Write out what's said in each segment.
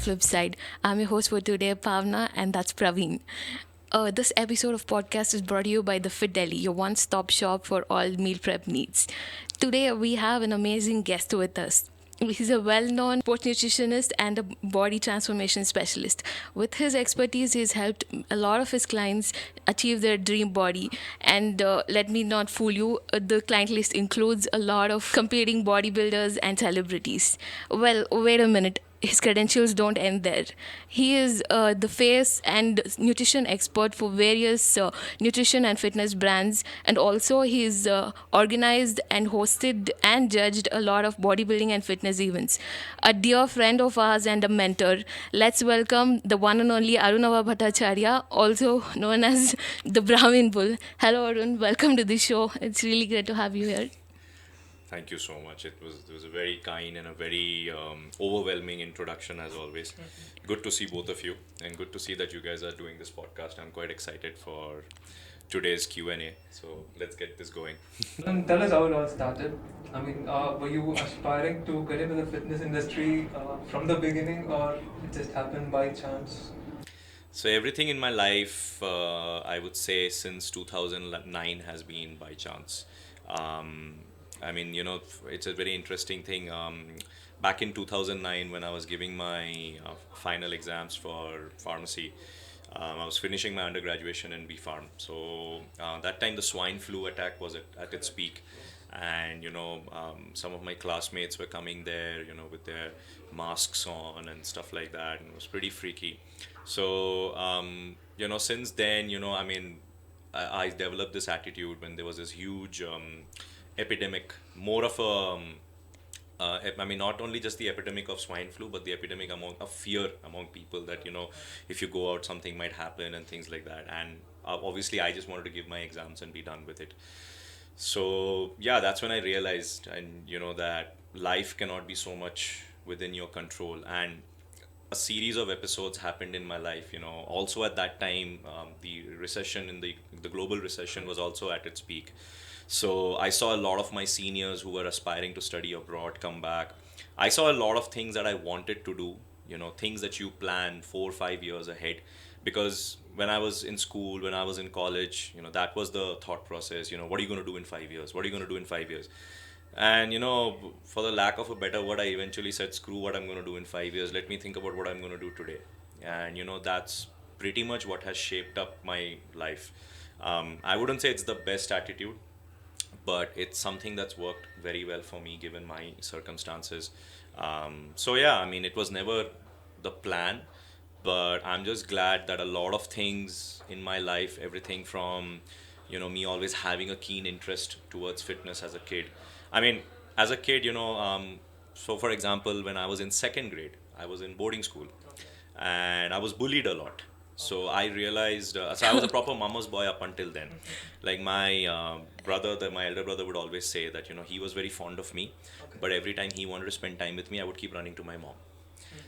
Flipside. I'm your host for today, Paavana, and that's Praveen. This episode of podcast is brought to you by the Fit Deli, your one-stop shop for all meal prep needs. Today we have an amazing guest with us. He's a well-known sports nutritionist and a body transformation specialist. With his expertise, he's helped a lot of his clients achieve their dream body. And let me not fool you, the client list includes a lot of competing bodybuilders and celebrities. Well, wait a minute, his credentials don't end there. He is the face and nutrition expert for various nutrition and fitness brands, and also he's organized and hosted and judged a lot of bodybuilding and fitness events. A dear friend of ours and a mentor. Let's welcome the one and only Arunava Bhattacharyya, also known as the Brahmin Bull. Hello, Arun. Welcome to the show. It's really great to have you here. Thank you so much. It was a very kind and a very overwhelming introduction as always. Good to see both of you, and good to see that you guys are doing this podcast. I'm quite excited for today's Q&A. So let's get this going. And tell us how it all started. Were you aspiring to get into the fitness industry from the beginning, or it just happened by chance? So everything in my life, I would say since 2009 has been by chance. Um, it's a very interesting thing. Back in 2009, when I was giving my final exams for pharmacy, I was finishing my undergraduation in B Farm. So that time the swine flu attack was at its peak. And some of my classmates were coming there, with their masks on and stuff like that, and it was pretty freaky. So since then, I developed this attitude when there was this huge epidemic, more of a not only just the epidemic of swine flu, but the epidemic among of fear among people that if you go out, something might happen and things like that. And obviously, I just wanted to give my exams and be done with it. So yeah, that's when I realized, and that life cannot be so much within your control. And a series of episodes happened in my life. Also at that time, the recession in the global recession was also at its peak. So I saw a lot of my seniors who were aspiring to study abroad come back. I saw a lot of things that I wanted to do, things that you plan 4 or 5 years ahead. Because when I was in school, when I was in college, that was the thought process. What are you going to do in 5 years? What are you going to do in 5 years? And for the lack of a better word, I eventually said, screw what I'm going to do in 5 years. Let me think about what I'm going to do today. And that's pretty much what has shaped up my life. I wouldn't say it's the best attitude, but it's something that's worked very well for me given my circumstances. So yeah, it was never the plan, but I'm just glad that a lot of things in my life, everything from me always having a keen interest towards fitness as a kid. I mean, as a kid, so for example, when I was in second grade, I was in boarding school, and I was bullied a lot. So I realized, so I was a proper mama's boy up until then. Like my my elder brother would always say that, he was very fond of me, but every time he wanted to spend time with me, I would keep running to my mom.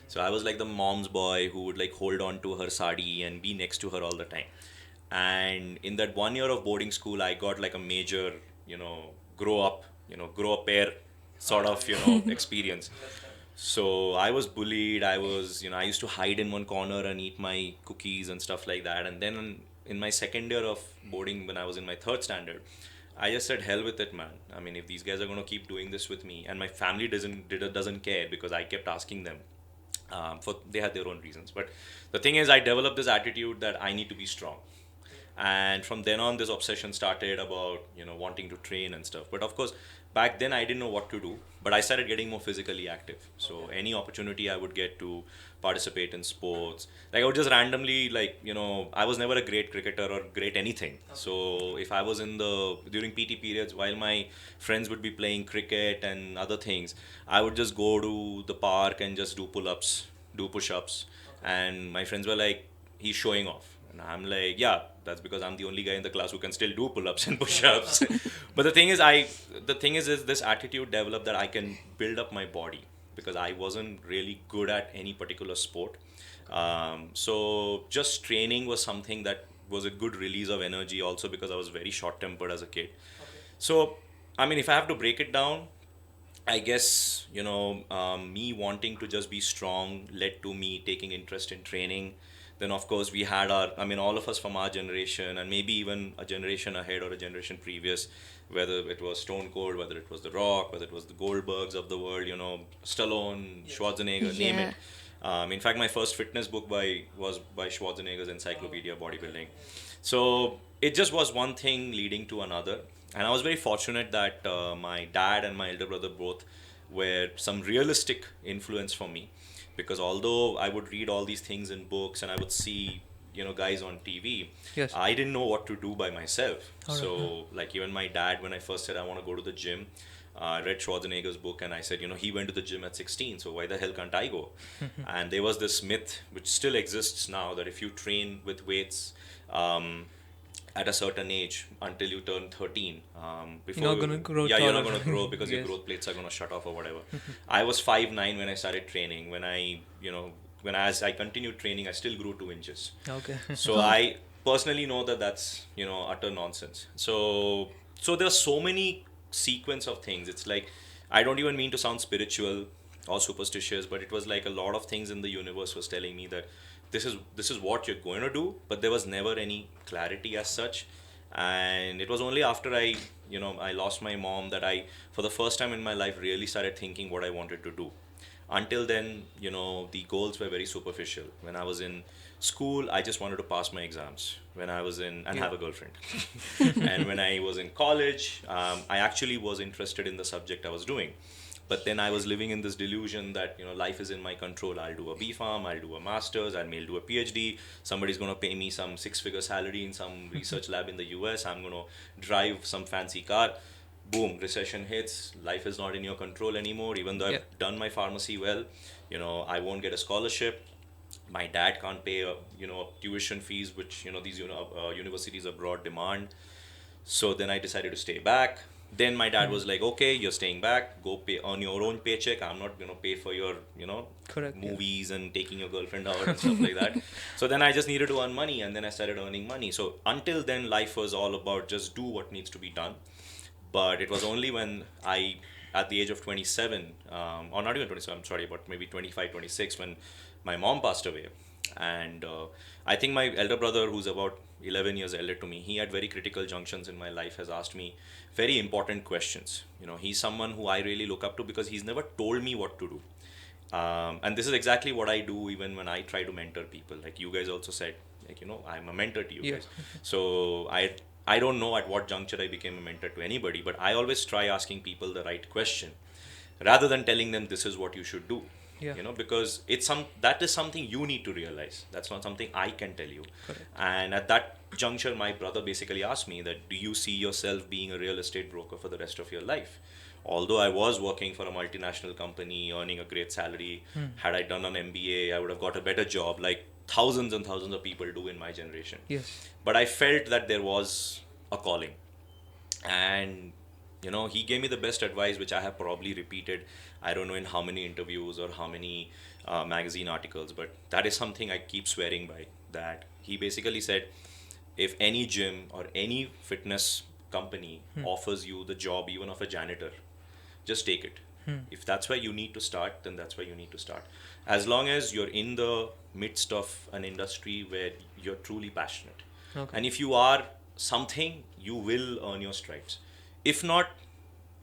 So I was like the mom's boy who would like hold on to her sari and be next to her all the time. And in that 1 year of boarding school, I got like a major, grow up, grow up pair sort of, experience. So I was bullied. I used to hide in one corner and eat my cookies and stuff like that. And then in my second year of boarding, when I was in my third standard, I just said, hell with it, man. If these guys are going to keep doing this with me, and my family doesn't care because I kept asking them, for they had their own reasons. But the thing is, I developed this attitude that I need to be strong. And from then on, this obsession started about wanting to train and stuff. But of course, back then I didn't know what to do, but I started getting more physically active. So any opportunity I would get to participate in sports, like I would just randomly, like, I was never a great cricketer or great anything. So if I was in the during PT periods while my friends would be playing cricket and other things, I would just go to the park and just do pull-ups, do push-ups. And my friends were like, he's showing off. And I'm like, yeah, that's because I'm the only guy in the class who can still do pull-ups and push-ups. But the thing is this attitude developed that I can build up my body because I wasn't really good at any particular sport. So just training was something that was a good release of energy also because I was very short-tempered as a kid. So, if I have to break it down, I guess, me wanting to just be strong led to me taking interest in training. Then, of course, we had all of us from our generation, and maybe even a generation ahead or a generation previous, whether it was Stone Cold, whether it was The Rock, whether it was the Goldbergs of the world, Stallone, Schwarzenegger, name Yeah. it. In fact, my first fitness book was by Schwarzenegger's Encyclopedia of Bodybuilding. So it just was one thing leading to another. And I was very fortunate that my dad and my elder brother both were some realistic influence for me. Because although I would read all these things in books and I would see, guys on TV, Yes. I didn't know what to do by myself. All right. So, like, even my dad, when I first said I want to go to the gym, I read Schwarzenegger's book and I said, he went to the gym at 16, so why the hell can't I go? And there was this myth, which still exists now, that if you train with weights, um, at a certain age until you turn 13, before You're not gonna grow yeah, you're not taller. going to grow because your Yes. growth plates are going to shut off or whatever. I was 5'9" when I started training. As I continued training, I still grew 2 inches. Okay. So I personally know that that's utter nonsense. So there are so many sequence of things. It's like, I don't even mean to sound spiritual or superstitious, but it was like a lot of things in the universe was telling me that this is what you're going to do, but there was never any clarity as such. And it was only after I lost my mom that I, for the first time in my life, really started thinking what I wanted to do. Until then, the goals were very superficial. When I was in school, I just wanted to pass my exams. When I was in and Yeah. have a girlfriend. And when I was in college, I actually was interested in the subject I was doing. But then I was living in this delusion that life is in my control. I'll do a B Farm, I'll do a master's, I may do a PhD. Somebody's gonna pay me some six-figure salary in some research lab in the US. I'm gonna drive some fancy car. Boom, recession hits. Life is not in your control anymore. Even though Yeah. I've done my pharmacy well, I won't get a scholarship. My dad can't pay tuition fees, which these universities abroad demand. So then I decided to stay back. Then my dad was like, okay, you're staying back, go pay on your own paycheck. I'm not going to pay for your Correct. Yeah. movies and taking your girlfriend out and stuff like that. So then I just needed to earn money, and then I started earning money. So until then, life was all about just do what needs to be done. But it was only when I, at the age of 27, or not even 27, I'm sorry, but maybe 25, 26, when my mom passed away. And I think my elder brother, who's about 11 years elder to me, he at very critical junctions in my life has asked me very important questions. He's someone who I really look up to because he's never told me what to do. And this is exactly what I do even when I try to mentor people. Like you guys also said, like, I'm a mentor to you Yeah. guys. So I don't know at what juncture I became a mentor to anybody, but I always try asking people the right question rather than telling them this is what you should do. Yeah. Because that is something you need to realize. That's not something I can tell you. Correct. And at that juncture, my brother basically asked me that, do you see yourself being a real estate broker for the rest of your life? Although I was working for a multinational company, earning a great salary, had I done an MBA, I would have got a better job, like thousands and thousands of people do in my generation. Yes. But I felt that there was a calling. And he gave me the best advice, which I have probably repeated, I don't know in how many interviews or how many magazine articles, but that is something I keep swearing by. That he basically said, if any gym or any fitness company offers you the job even of a janitor, just take it. If that's where you need to start, then that's where you need to start. As long as you're in the midst of an industry where you're truly passionate. Okay. And if you are something, you will earn your stripes. If not,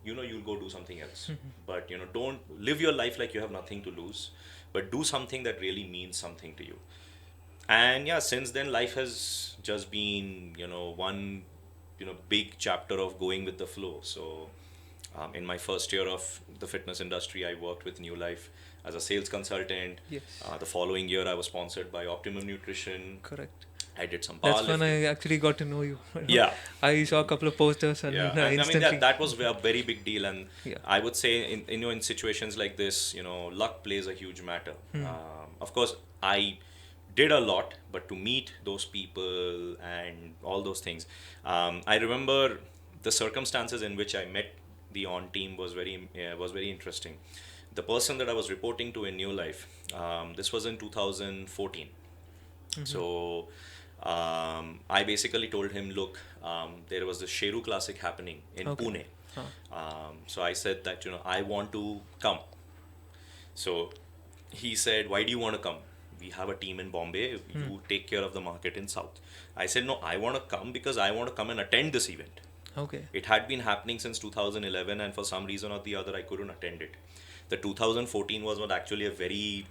you'll go do something else. But don't live your life like you have nothing to lose, but do something that really means something to you. And yeah, since then life has just been one big chapter of going with the flow. So in my first year of the fitness industry, I worked with New Life as a sales consultant. Yes. The following year, I was sponsored by Optimum Nutrition. Correct. I did some That's when powerlifting. I actually got to know you. Yeah. I saw a couple of posters and Yeah, I and I mean instantly. that was a very big deal, and Yeah. I would say in situations like this, luck plays a huge matter. Of course, I did a lot, but to meet those people and all those things, I remember the circumstances in which I met the on team was very interesting. The person that I was reporting to in New Life, this was in 2014. So I basically told him, look, there was the Sheru Classic happening in Okay. Pune. So I said that, I want to come. So he said, why do you want to come? We have a team in Bombay. You take care of the market in South. I said, no, I want to come because I want to come and attend this event. Okay. It had been happening since 2011, and for some reason or the other, I couldn't attend it. The 2014 was not actually a very,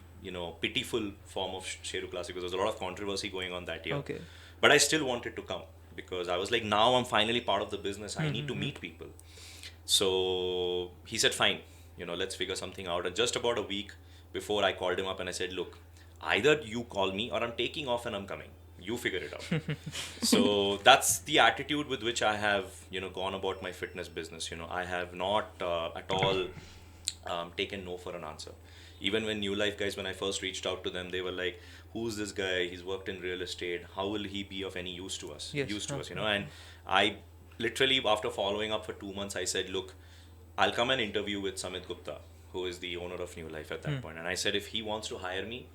pitiful form of Sheru Classic, because there was a lot of controversy going on that year. Okay. But I still wanted to come because I was like, now I'm finally part of the business. I need to meet people. So he said, fine, let's figure something out. And just about a week before, I called him up and I said, look, either you call me or I'm taking off and I'm coming. You figure it out. So that's the attitude with which I have, gone about my fitness business. I have not at all taken no for an answer. Even when New Life guys, when I first reached out to them, they were like, who's this guy? He's worked in real estate. How will he be of any use to us? Yes. Use to us, And I literally, after following up for 2 months, I said, look, I'll come and interview with Samit Gupta, who is the owner of New Life at that point. And I said, if he wants to hire me,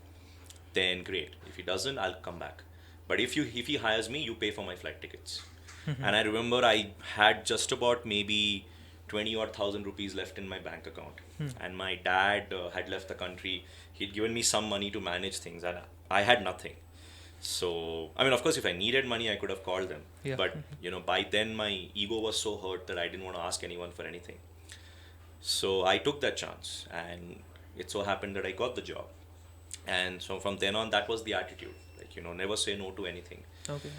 then great. If he doesn't, I'll come back. But if he hires me, you pay for my flight tickets. And I remember I had just about maybe 20 odd thousand rupees left in my bank account. And my dad had left the country. He'd given me some money to manage things, and I had nothing. So, I mean, of course, if I needed money, I could have called them. Yeah. But, by then my ego was so hurt that I didn't want to ask anyone for anything. So I took that chance, and it so happened that I got the job. And so from then on, that was the attitude. Like, never say no to anything. Okay.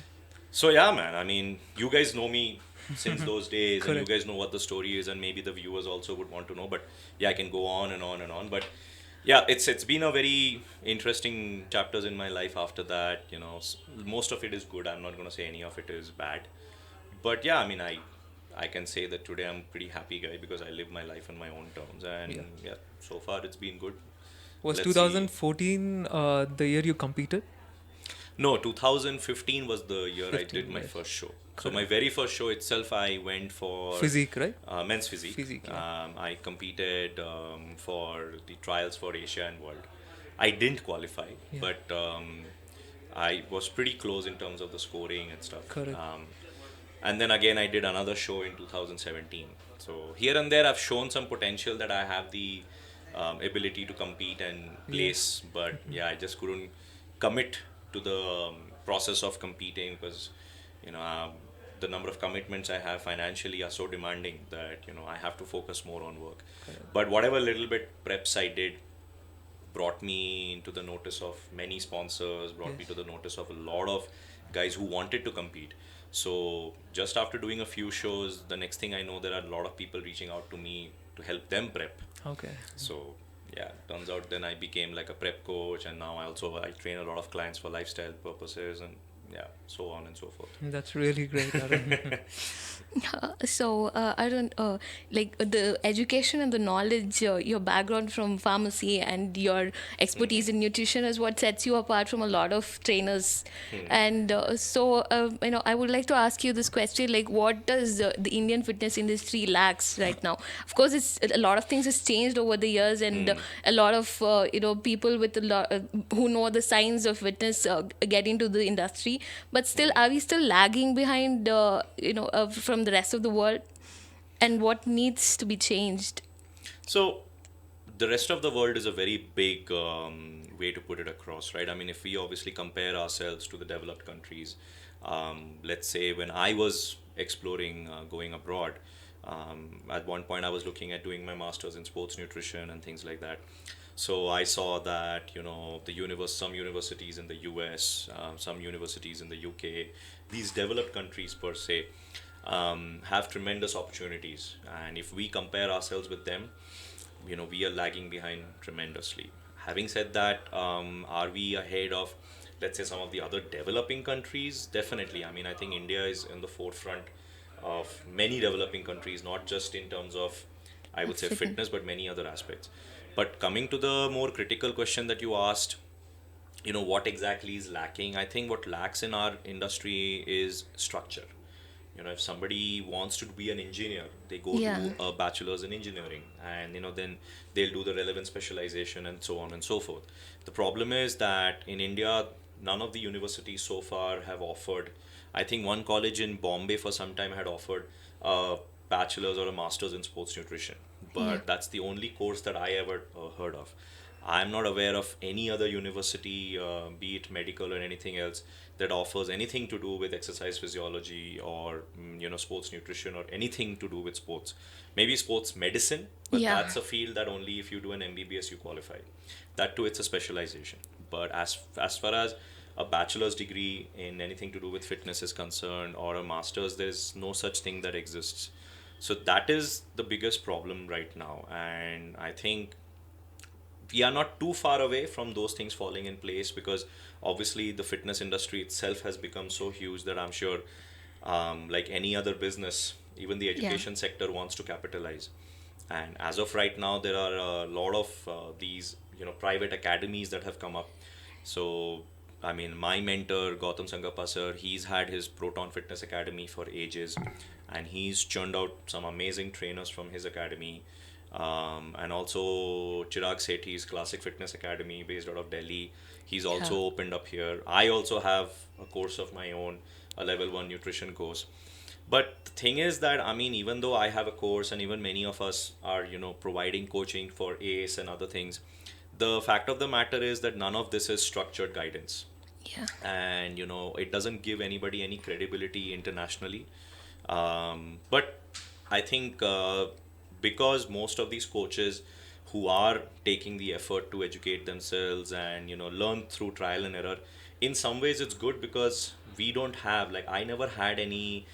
So yeah, man, I mean, you guys know me since those days, and you Correct. guys know what the story is, and maybe the viewers also would want to know. But yeah, I can go on and on and on. But yeah, it's been a very interesting chapters in my life after that. Most of it is good. I'm not going to say any of it is bad. But yeah, I mean, I can say that today I'm a pretty happy guy because I live my life on my own terms, and yeah, so far it's been good. Was Let's see. 2014 the year you competed? No, 2015 was the year I 15, did my yes. first show. So my very first show itself, I went for Physique, right? men's physique. Physique, yeah. I competed for the trials for Asia and World. I didn't qualify, Yeah. but I was pretty close in terms of the scoring and stuff. Correct. And then again, I did another show in 2017. So here and there, I've shown some potential that I have the ability to compete and place, but yeah, I just couldn't commit to the process of competing because the number of commitments I have financially are so demanding that I have to focus more on work. But whatever little bit preps I did brought me into the notice of many sponsors, brought me Yes. to the notice of a lot of guys who wanted to compete. So just after doing a few shows, the next thing I know, there are a lot of people reaching out to me to help them prep. Okay. So yeah, turns out then I became like a prep coach, and now I train a lot of clients for lifestyle purposes, and yeah, so on and so forth. That's really great, Arun. So, Arun, like the education and the knowledge, your background from pharmacy and your expertise in nutrition is what sets you apart from a lot of trainers. And I would like to ask you this question: like, what does the Indian fitness industry lacks right now? Of course, it's a lot of things has changed over the years, and a lot of people with a lot who know the science of fitness get into the industry. But still, are we still lagging behind? From the rest of the world, and what needs to be changed? So the rest of the world is a very big way to put it across, right? I mean, if we obviously compare ourselves to the developed countries, let's say when I was exploring going abroad, at one point I was looking at doing my master's in sports nutrition and things like that. So I saw that some universities in the US, some universities in the UK, these developed countries per se, have tremendous opportunities, and if we compare ourselves with them, we are lagging behind tremendously. Having said that, are we ahead of, let's say, some of the other developing countries? Definitely. I mean, I think India is in the forefront of many developing countries, not just in terms of, I would say, fitness, but many other aspects. But coming to the more critical question that you asked, what exactly is lacking? I think what lacks in our industry is structure. If somebody wants to be an engineer, they go Yeah. to a bachelor's in engineering, and then they'll do the relevant specialization and so on and so forth. The problem is that in India, none of the universities so far have offered. I think one college in Bombay for some time had offered bachelor's or a master's in sports nutrition, Yeah. but that's the only course that I ever heard of. I'm not aware of any other university, be it medical or anything else, that offers anything to do with exercise physiology or sports nutrition or anything to do with sports. Maybe sports medicine, but Yeah. that's a field that only if you do an MBBS you qualify. That too, it's a specialization. But as far as a bachelor's degree in anything to do with fitness is concerned or a master's, there's no such thing that exists. So that is the biggest problem right now, and I think we are not too far away from those things falling in place, because obviously the fitness industry itself has become so huge that I'm sure, like any other business, even the Yeah. education sector wants to capitalize. And as of right now, there are a lot of these private academies that have come up. So I mean, my mentor Gautam Sangappa sir, he's had his Proton Fitness Academy for ages, and he's churned out some amazing trainers from his academy. And also Chirag Sethi's Classic Fitness Academy, based out of Delhi. He's Yeah. also opened up here. I also have a course of my own, a level 1 nutrition course. But the thing is that, I mean, even though I have a course and even many of us are, providing coaching for ACE and other things, the fact of the matter is that none of this is structured guidance. Yeah. And, it doesn't give anybody any credibility internationally. But I think because most of these coaches who are taking the effort to educate themselves and learn through trial and error, in some ways it's good, because we don't have, like, I never had any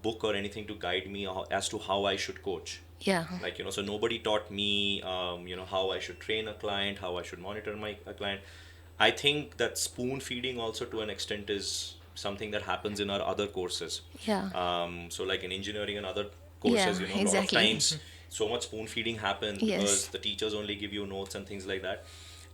book or anything to guide me as to how I should coach. Yeah. Like, so nobody taught me how I should train a client, how I should monitor my a client. I think that spoon feeding also to an extent is something that happens in our other courses. Yeah. So like in engineering and other Yeah. courses, a lot of Exactly. times so much spoon feeding happens because Yes. the teachers only give you notes and things like that.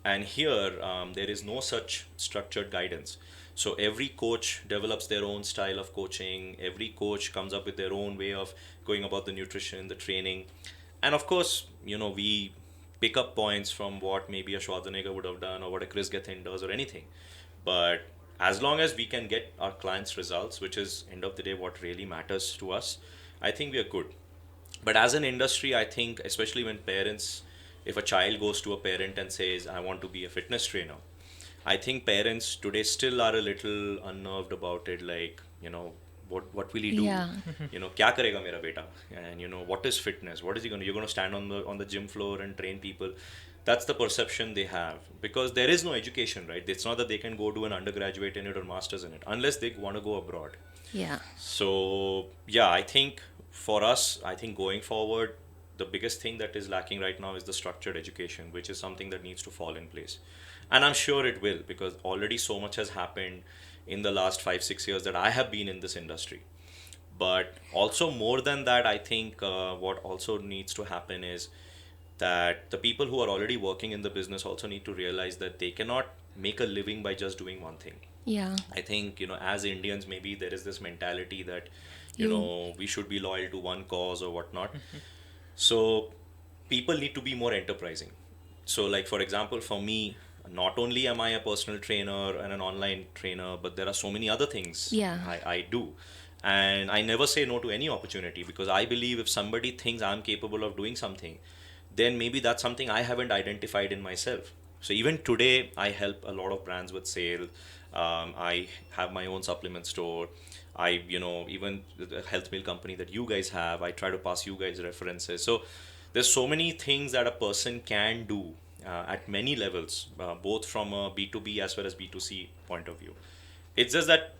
And here, there is no such structured guidance. So every coach develops their own style of coaching. Every coach comes up with their own way of going about the nutrition, the training. And of course, we pick up points from what maybe a Schwarzenegger would have done or what a Chris Gethin does or anything. But as long as we can get our clients results, which is end of the day what really matters to us, I think we are good. But as an industry, I think, especially when parents, if a child goes to a parent and says, I want to be a fitness trainer, I think parents today still are a little unnerved about it. Like, what will he do? Yeah. Kya karega mera beta? And what is fitness? What is he going to? You're going to stand on the gym floor and train people. That's the perception they have, because there is no education, right? It's not that they can go do an undergraduate in it or masters in it unless they want to go abroad. Yeah. So yeah, I think for us, I think going forward, the biggest thing that is lacking right now is the structured education, which is something that needs to fall in place. And I'm sure it will, because already so much has happened in the last 5 6 years that I have been in this industry. But also more than that, I think what also needs to happen is that the people who are already working in the business also need to realize that they cannot make a living by just doing one thing. Yeah. I think, as Indians, maybe there is this mentality that, You. we should be loyal to one cause or whatnot. So people need to be more enterprising. So, like, for example, for me, not only am I a personal trainer and an online trainer, but there are so many other things Yeah. I do. And I never say no to any opportunity, because I believe if somebody thinks I'm capable of doing something, then maybe that's something I haven't identified in myself. So even today, I help a lot of brands with sale. I have my own supplement store. Even the health meal company that you guys have, I try to pass you guys references. So there's so many things that a person can do at many levels, both from a B2B as well as B2C point of view. It's just that,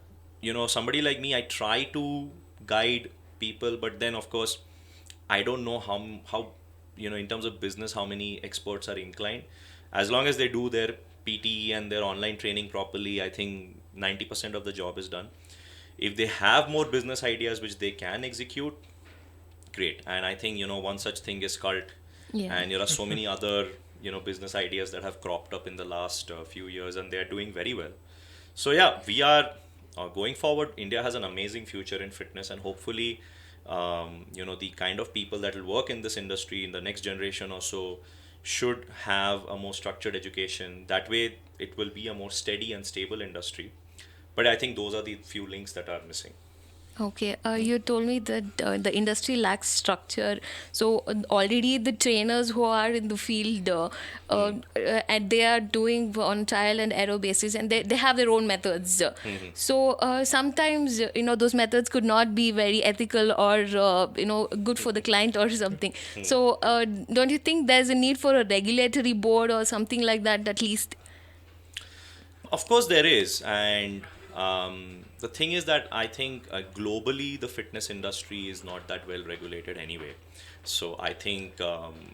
somebody like me, I try to guide people, but then of course, I don't know how in terms of business, how many experts are inclined. As long as they do their PT and their online training properly, I think 90% of the job is done. If they have more business ideas which they can execute, great. And I think, one such thing is cult, Yeah. and there are so many other business ideas that have cropped up in the last few years, and they are doing very well. So yeah, we are going forward. India has an amazing future in fitness, and hopefully, the kind of people that will work in this industry in the next generation or so should have a more structured education. That way, it will be a more steady and stable industry. But I think those are the few links that are missing. Okay, you told me that the industry lacks structure. So already the trainers who are in the field, and they are doing on trial and error basis, and they have their own methods. So sometimes those methods could not be very ethical or good for the client or something. So don't you think there's a need for a regulatory board or something like that at least? Of course, there is, and the thing is that I think globally the fitness industry is not that well regulated anyway. So I think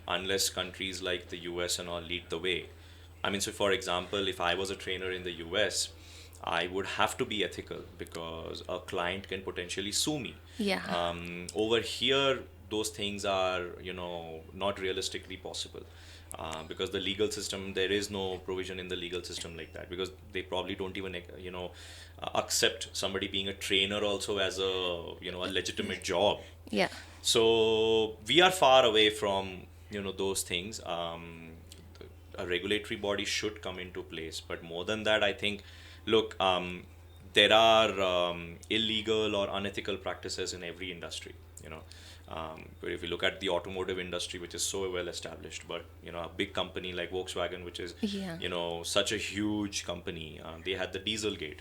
unless countries like the US and all lead the way, I mean, so for example, if I was a trainer in the US, I would have to be ethical because a client can potentially sue me. Yeah. Over here, those things are, not realistically possible. Because the legal system, there is no provision in the legal system like that, because they probably don't even accept somebody being a trainer also as a legitimate job. Yeah. So we are far away from those things. A regulatory body should come into place, but more than that, I think, look, there are illegal or unethical practices in every industry. But if you look at the automotive industry, which is so well established, but a big company like Volkswagen, which is Yeah. such a huge company, they had the Dieselgate,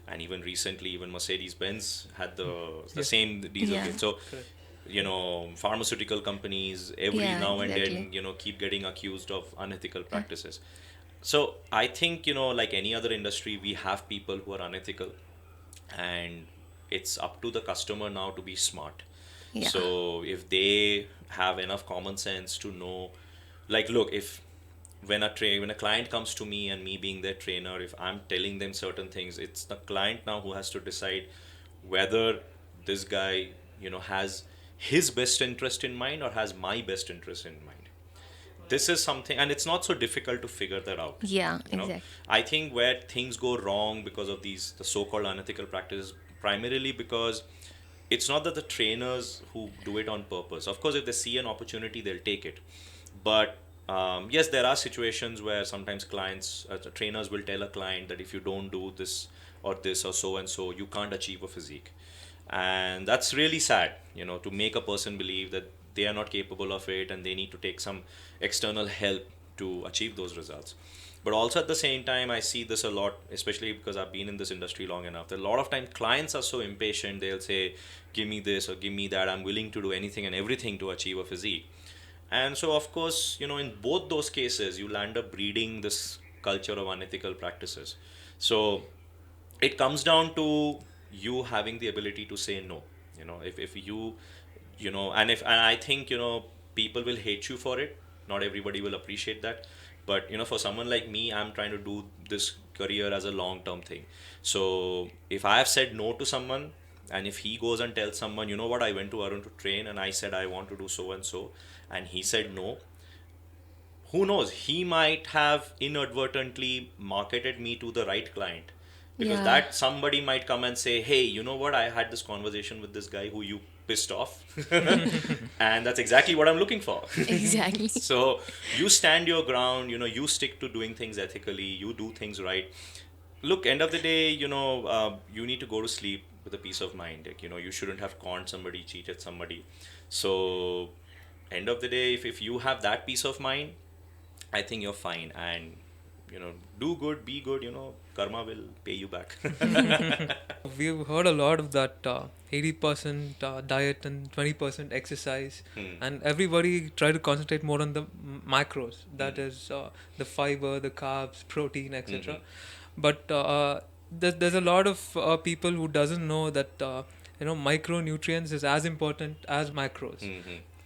and even recently, even Mercedes Benz had the same Dieselgate. Yeah. So Correct. pharmaceutical companies every Yeah, now and exactly. then keep getting accused of unethical practices. So I think like any other industry, we have people who are unethical, and it's up to the customer now to be smart. Yeah. So if they have enough common sense to know, like, look, if when a client comes to me and me being their trainer, if I'm telling them certain things, it's the client now who has to decide whether this guy has his best interest in mind or has my best interest in mind. This is something, and it's not so difficult to figure that out. Yeah, you know exactly. I think where things go wrong because of the so-called unethical practices, primarily because it's not that the trainers who do it on purpose. Of course, if they see an opportunity, they'll take it. But yes, there are situations where sometimes trainers will tell a client that if you don't do this or so and so, you can't achieve a physique. And that's really sad, to make a person believe that they are not capable of it and they need to take some external help to achieve those results. But also at the same time, I see this a lot, especially because I've been in this industry long enough, that a lot of time clients are so impatient. They'll say, give me this or give me that. I'm willing to do anything and everything to achieve a physique. And so, of course, in both those cases, you'll end up breeding this culture of unethical practices. So it comes down to you having the ability to say no. If you, and I think, people will hate you for it. Not everybody will appreciate that. But, for someone like me, I'm trying to do this career as a long term thing. So if I have said no to someone, and if he goes and tells someone, you know what, I went to Arun to train and I said I want to do so and so, and he said no, who knows, he might have inadvertently marketed me to the right client, because Yeah. that somebody might come and say, hey, you know what, I had this conversation with this guy who you pissed off and that's exactly what I'm looking for. Exactly. So you stand your ground, you stick to doing things ethically, you do things right. Look, end of the day, you need to go to sleep with a peace of mind. Like, you shouldn't have conned somebody, cheated somebody. So end of the day, if you have that peace of mind, I think you're fine. And do good, be good, karma will pay you back. We've heard a lot of that 80% diet and 20% exercise, and everybody try to concentrate more on the macros. That is the fiber, the carbs, protein, etc. But there's a lot of people who doesn't know that micronutrients is as important as macros.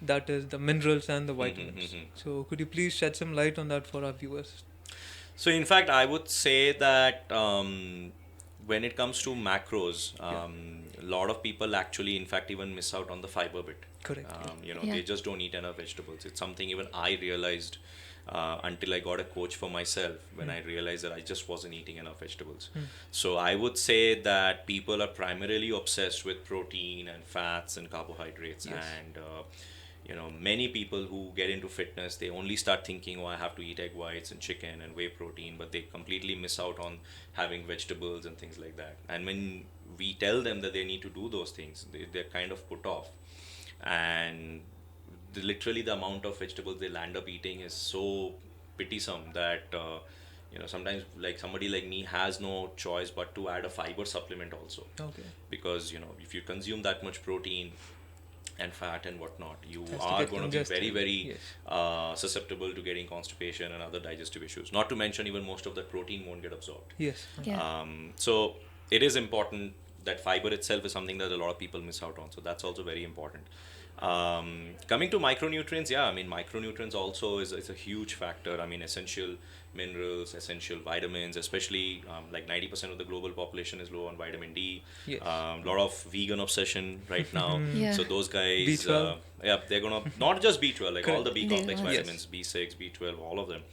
That is the minerals and the vitamins. So could you please shed some light on that for our viewers? So, in fact, I would say that when it comes to macros, a lot of people actually, in fact, even miss out on the fiber bit. Correct. Yeah. They just don't eat enough vegetables. It's something even I realized until I got a coach for myself, when I realized that I just wasn't eating enough vegetables. So, I would say that people are primarily obsessed with protein and fats and carbohydrates. Yes. And many people who get into fitness, they only start thinking, oh, I have to eat egg whites and chicken and whey protein, but they completely miss out on having vegetables and things like that. And we tell them that they need to do those things, they're kind of put off. And literally the amount of vegetables they land up eating is so pitisome that sometimes like somebody like me has no choice but to add a fiber supplement also, Okay. because if you consume that much protein and fat and whatnot, you Has to are get going to be very, ingested. very Yes. susceptible to getting constipation and other digestive issues. Not to mention, even most of that protein won't get absorbed. Yes. Yeah. So it is important that fiber itself is something that a lot of people miss out on. So that's also very important. Coming to micronutrients, yeah, I mean, micronutrients also is a huge factor. I mean, essential minerals, essential vitamins, especially like 90% of the global population is low on vitamin D. Yes. A lot of vegan obsession right now. Yeah. So those guys, B12. yeah, they're gonna not just B12, like all Correct. the B They complex must. vitamins, B6, B12, all of them.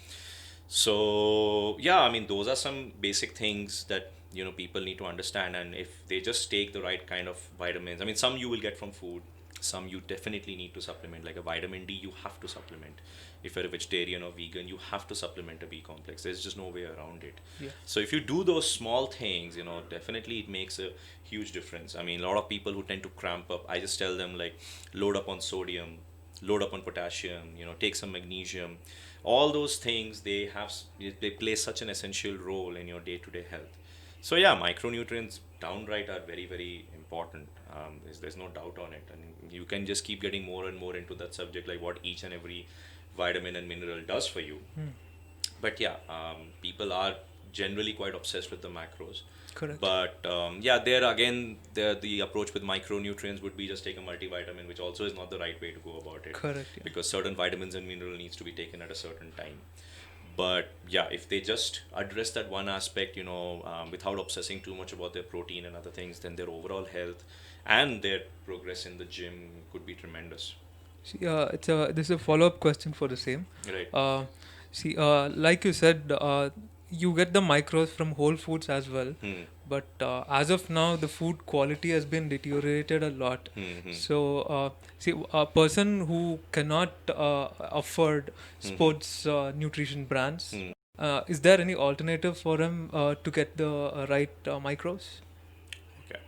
So yeah, I mean, those are some basic things that people need to understand, and if they just take the right kind of vitamins, I mean, some you will get from food, some you definitely need to supplement. Like a vitamin D, you have to supplement. If you're a vegetarian or vegan, you have to supplement a B complex. There's just no way around it. Yeah. So if you do those small things, definitely it makes a huge difference. I mean, a lot of people who tend to cramp up, I just tell them like load up on sodium, load up on potassium, take some magnesium. All those things, they play such an essential role in your day-to-day health. So yeah, micronutrients downright are very, very important. There's no doubt on it, and you can just keep getting more and more into that subject, like what each and every vitamin and mineral does for you. But yeah, people are generally quite obsessed with the macros. Correct. But yeah, there again, the approach with micronutrients would be just take a multivitamin, which also is not the right way to go about it. Correct. Yeah. Because certain vitamins and mineral needs to be taken at a certain time. But yeah, if they just address that one aspect, without obsessing too much about their protein and other things, then their overall health and their progress in the gym could be tremendous. See, this is a follow-up question for the same. Right. Like you said, you get the micros from whole foods as well, Hmm. but as of now, the food quality has been deteriorated a lot. Hmm. So, a person who cannot afford sports nutrition brands, Hmm. is there any alternative for him to get the right micros? Okay.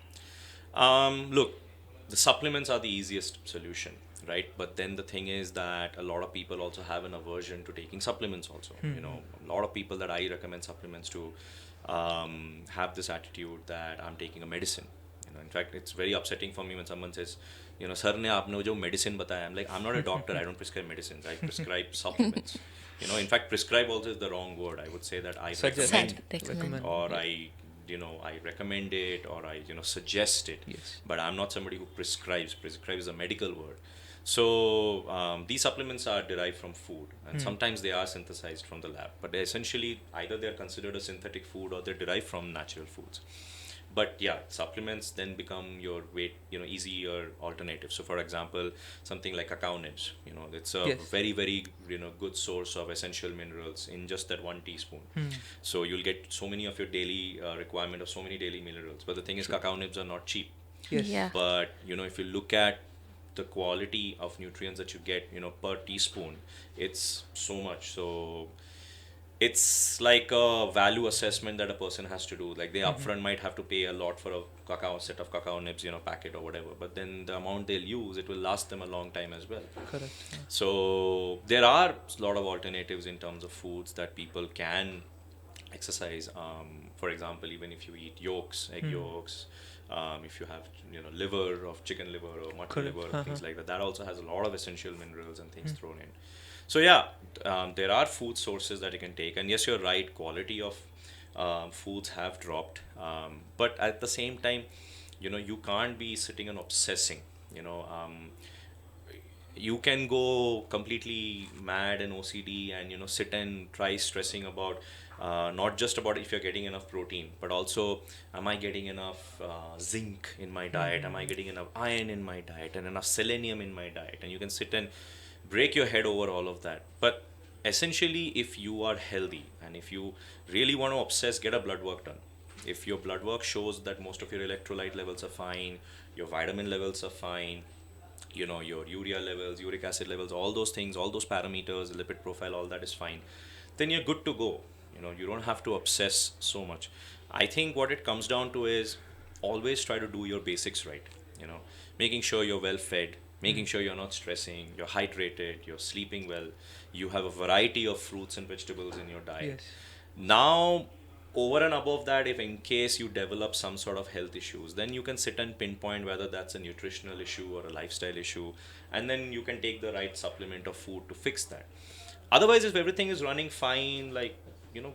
Look, the supplements are the easiest solution, right? But then the thing is that a lot of people also have an aversion to taking supplements also. A lot of people that I recommend supplements to have this attitude that I'm taking a medicine. In fact, it's very upsetting for me when someone says, sir ne aapne jo medicine bataya. I'm like, I'm not a doctor. I don't prescribe medicines. I prescribe supplements. In fact, prescribe also is the wrong word. I would say that I Suggest. recommend, or I recommend it, or I suggest it. Yes. But I'm not somebody who prescribes. Prescribe is a medical word. So these supplements are derived from food, and sometimes they are synthesized from the lab. But essentially, either they're considered a synthetic food or they're derived from natural foods. But yeah, supplements then become your easier alternative. So for example, something like cacao nibs, it's a Yes. very, very good source of essential minerals in just that 1 teaspoon. So you'll get so many of your daily requirement of so many daily minerals. But the thing is, cacao nibs are not cheap. Yes. Yeah. But if you look at the quality of nutrients that you get per teaspoon, it's so much. So it's like a value assessment that a person has to do. Like they upfront might have to pay a lot for a set of cacao nibs, packet or whatever. But then the amount they'll use, it will last them a long time as well. Correct. Yeah. So there are a lot of alternatives in terms of foods that people can exercise. For example, even if you eat yolks, egg yolks, if you have liver of chicken liver or mutton Correct. liver or things like that, that also has a lot of essential minerals and things thrown in. So yeah, there are food sources that you can take, and yes, you're right. Quality of foods have dropped, but at the same time, you can't be sitting and obsessing. You can go completely mad and OCD and sit and try stressing about not just about if you're getting enough protein, but also am I getting enough zinc in my diet, am I getting enough iron in my diet and enough selenium in my diet, and you can sit and break your head over all of that. But essentially, if you are healthy and if you really want to obsess, get a blood work done. If your blood work shows that most of your electrolyte levels are fine, your vitamin levels are fine, your urea levels, uric acid levels, all those things, all those parameters, lipid profile, all that is fine, then you're good to go. You don't have to obsess so much. I think what it comes down to is always try to do your basics right. You know, making sure you're well fed, making sure you're not stressing, you're hydrated, you're sleeping well, you have a variety of fruits and vegetables in your diet. Yes. Now, over and above that, if in case you develop some sort of health issues, then you can sit and pinpoint whether that's a nutritional issue or a lifestyle issue, and then you can take the right supplement of food to fix that. Otherwise, if everything is running fine, like,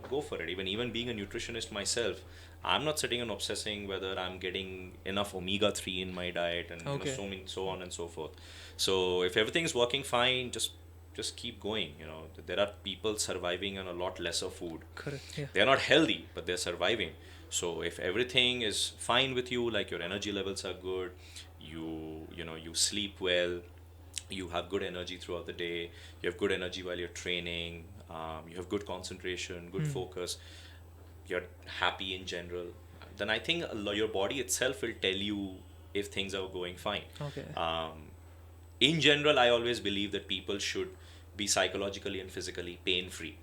go for it. Even being a nutritionist myself, I'm not sitting and obsessing whether I'm getting enough omega 3 in my diet, and Okay. so on and so forth. So if everything is working fine, just keep going. There are people surviving on a lot lesser food. Correct. Yeah. They're not healthy, but they're surviving. So if everything is fine with you, like your energy levels are good, you sleep well, you have good energy throughout the day, you have good energy while you're training, you have good concentration, good focus, you're happy in general, then I think your body itself will tell you if things are going fine. Okay. In general, I always believe that people should be psychologically and physically pain free.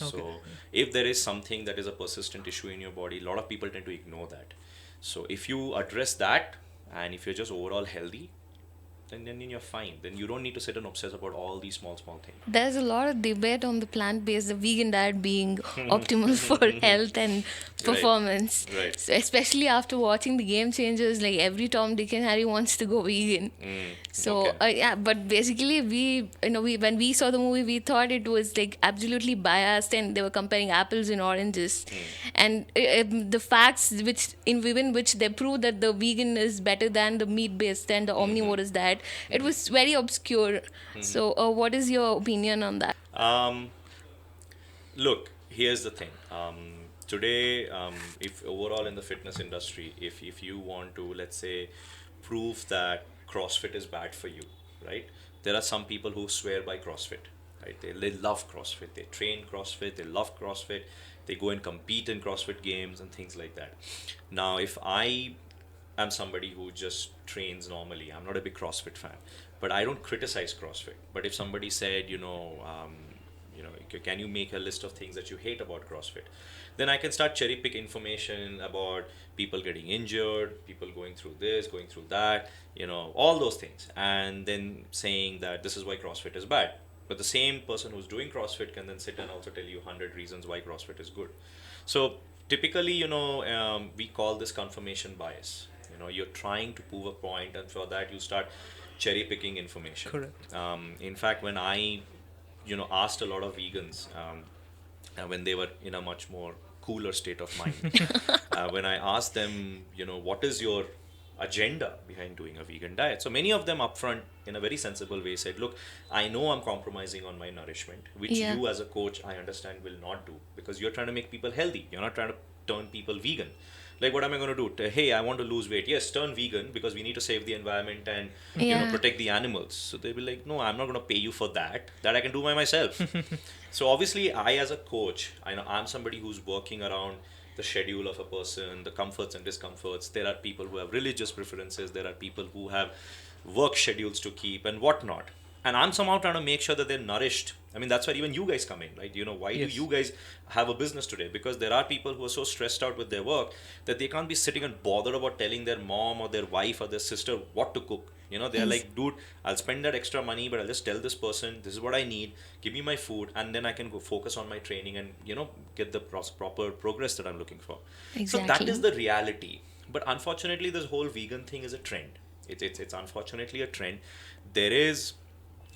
Okay. So if there is something that is a persistent issue in your body, a lot of people tend to ignore that. So if you address that, and if you're just overall healthy, then you're fine. Then you don't need to sit and obsess about all these small things. There's a lot of debate on the plant-based, the vegan diet being optimal for health and performance. Right. So especially after watching the Game Changers, like every Tom, Dick, and Harry wants to go vegan. So Okay. yeah, but basically we when we saw the movie, we thought it was like absolutely biased, and they were comparing apples and oranges, and the facts within which they prove that the vegan is better than the meat-based and the omnivorous diet. It was very obscure. So, what is your opinion on that? Um, Look, here's the thing. Today, if overall in the fitness industry, if you want to, let's say, prove that CrossFit is bad for you, right? There are some people who swear by CrossFit, right? They love CrossFit. They train CrossFit. They love CrossFit. They go and compete in CrossFit games and things like that. Now, if I'm somebody who just trains normally, I'm not a big CrossFit fan, but I don't criticize CrossFit. But if somebody said, can you make a list of things that you hate about CrossFit? Then I can start cherry pick information about people getting injured, people going through this, going through that, all those things, and then saying that this is why CrossFit is bad. But the same person who's doing CrossFit can then sit and also tell you 100 reasons why CrossFit is good. So typically, we call this confirmation bias. You're trying to prove a point, and for that you start cherry picking information. Correct. In fact, when I asked a lot of vegans, when they were in a much more cooler state of mind, when I asked them, what is your agenda behind doing a vegan diet? So many of them upfront, in a very sensible way, said, look, I know I'm compromising on my nourishment, which Yeah. you as a coach, I understand, will not do, because you're trying to make people healthy. You're not trying to turn people vegan. Like, what am I going to do? Hey, I want to lose weight. Yes, turn vegan, because we need to save the environment and Yeah. protect the animals. So they'll be like, no, I'm not going to pay you for that. That I can do by myself. So obviously, I as a coach, I know I'm somebody who's working around the schedule of a person, the comforts and discomforts. There are people who have religious preferences. There are people who have work schedules to keep and whatnot. And I'm somehow trying to make sure that they're nourished. I mean, that's where even you guys come in, right? Why Yes. do you guys have a business today? Because there are people who are so stressed out with their work that they can't be sitting and bothered about telling their mom or their wife or their sister what to cook. They're like, dude, I'll spend that extra money, but I'll just tell this person, this is what I need, give me my food, and then I can go focus on my training and, get the proper progress that I'm looking for. So that Exactly. is the reality. But unfortunately, this whole vegan thing is a trend. It's unfortunately a trend. There is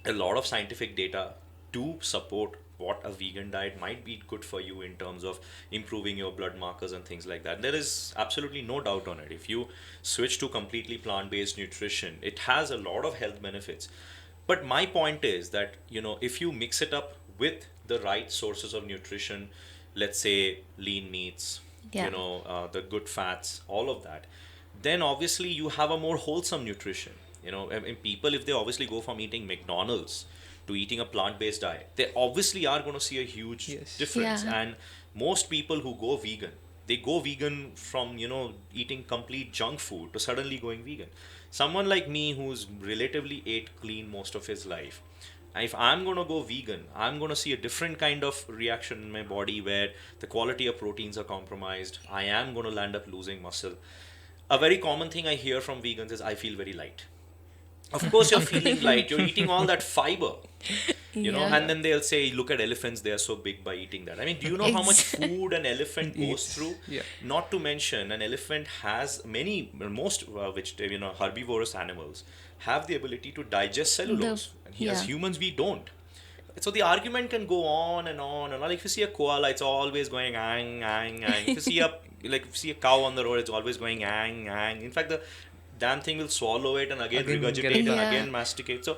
a lot of scientific data to support what a vegan diet might be good for you in terms of improving your blood markers and things like that. There is absolutely no doubt on it. If you switch to completely plant-based nutrition, it has a lot of health benefits. But my point is that, if you mix it up with the right sources of nutrition, let's say lean meats, Yeah. the good fats, all of that, then obviously you have a more wholesome nutrition. And people, if they obviously go from eating McDonald's to eating a plant-based diet, they obviously are going to see a huge Yes. difference. Yeah. And most people who go vegan, they go vegan from eating complete junk food to suddenly going vegan. Someone like me who's relatively ate clean most of his life, if I'm going to go vegan, I'm going to see a different kind of reaction in my body where the quality of proteins are compromised. I am going to land up losing muscle. A very common thing I hear from vegans is, I feel very light. Of course, you're feeling light. You're eating all that fiber, Yeah. and then they'll say, look at elephants, they are so big by eating that. I mean, do you know how much Ex- food an elephant goes Eats. through? Yeah. Not to mention, an elephant has most herbivorous animals have the ability to digest the cellulose. And as yeah. humans, we don't. So the argument can go on and on and on. Like if you see a koala, it's always going ang ang ang. If you see a cow on the road, it's always going ang ang. In fact, the damn thing will swallow it and again Again, get regurgitate it and back. Yeah. again masticate. So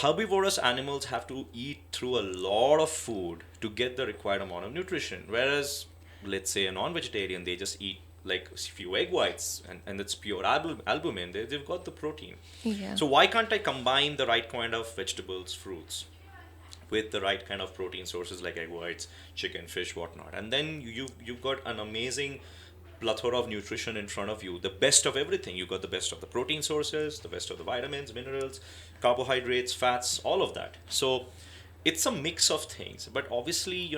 herbivorous animals have to eat through a lot of food to get the required amount of nutrition. Whereas, let's say a non-vegetarian, they just eat like a few egg whites and it's pure albumin. They've got the protein. Yeah. So why can't I combine the right kind of vegetables, fruits, with the right kind of protein sources like egg whites, chicken, fish, whatnot, and then you've got an amazing plethora of nutrition in front of you, the best of everything. You got the best of the protein sources, the best of the vitamins, minerals, carbohydrates, fats, all of that. So it's a mix of things, but obviously,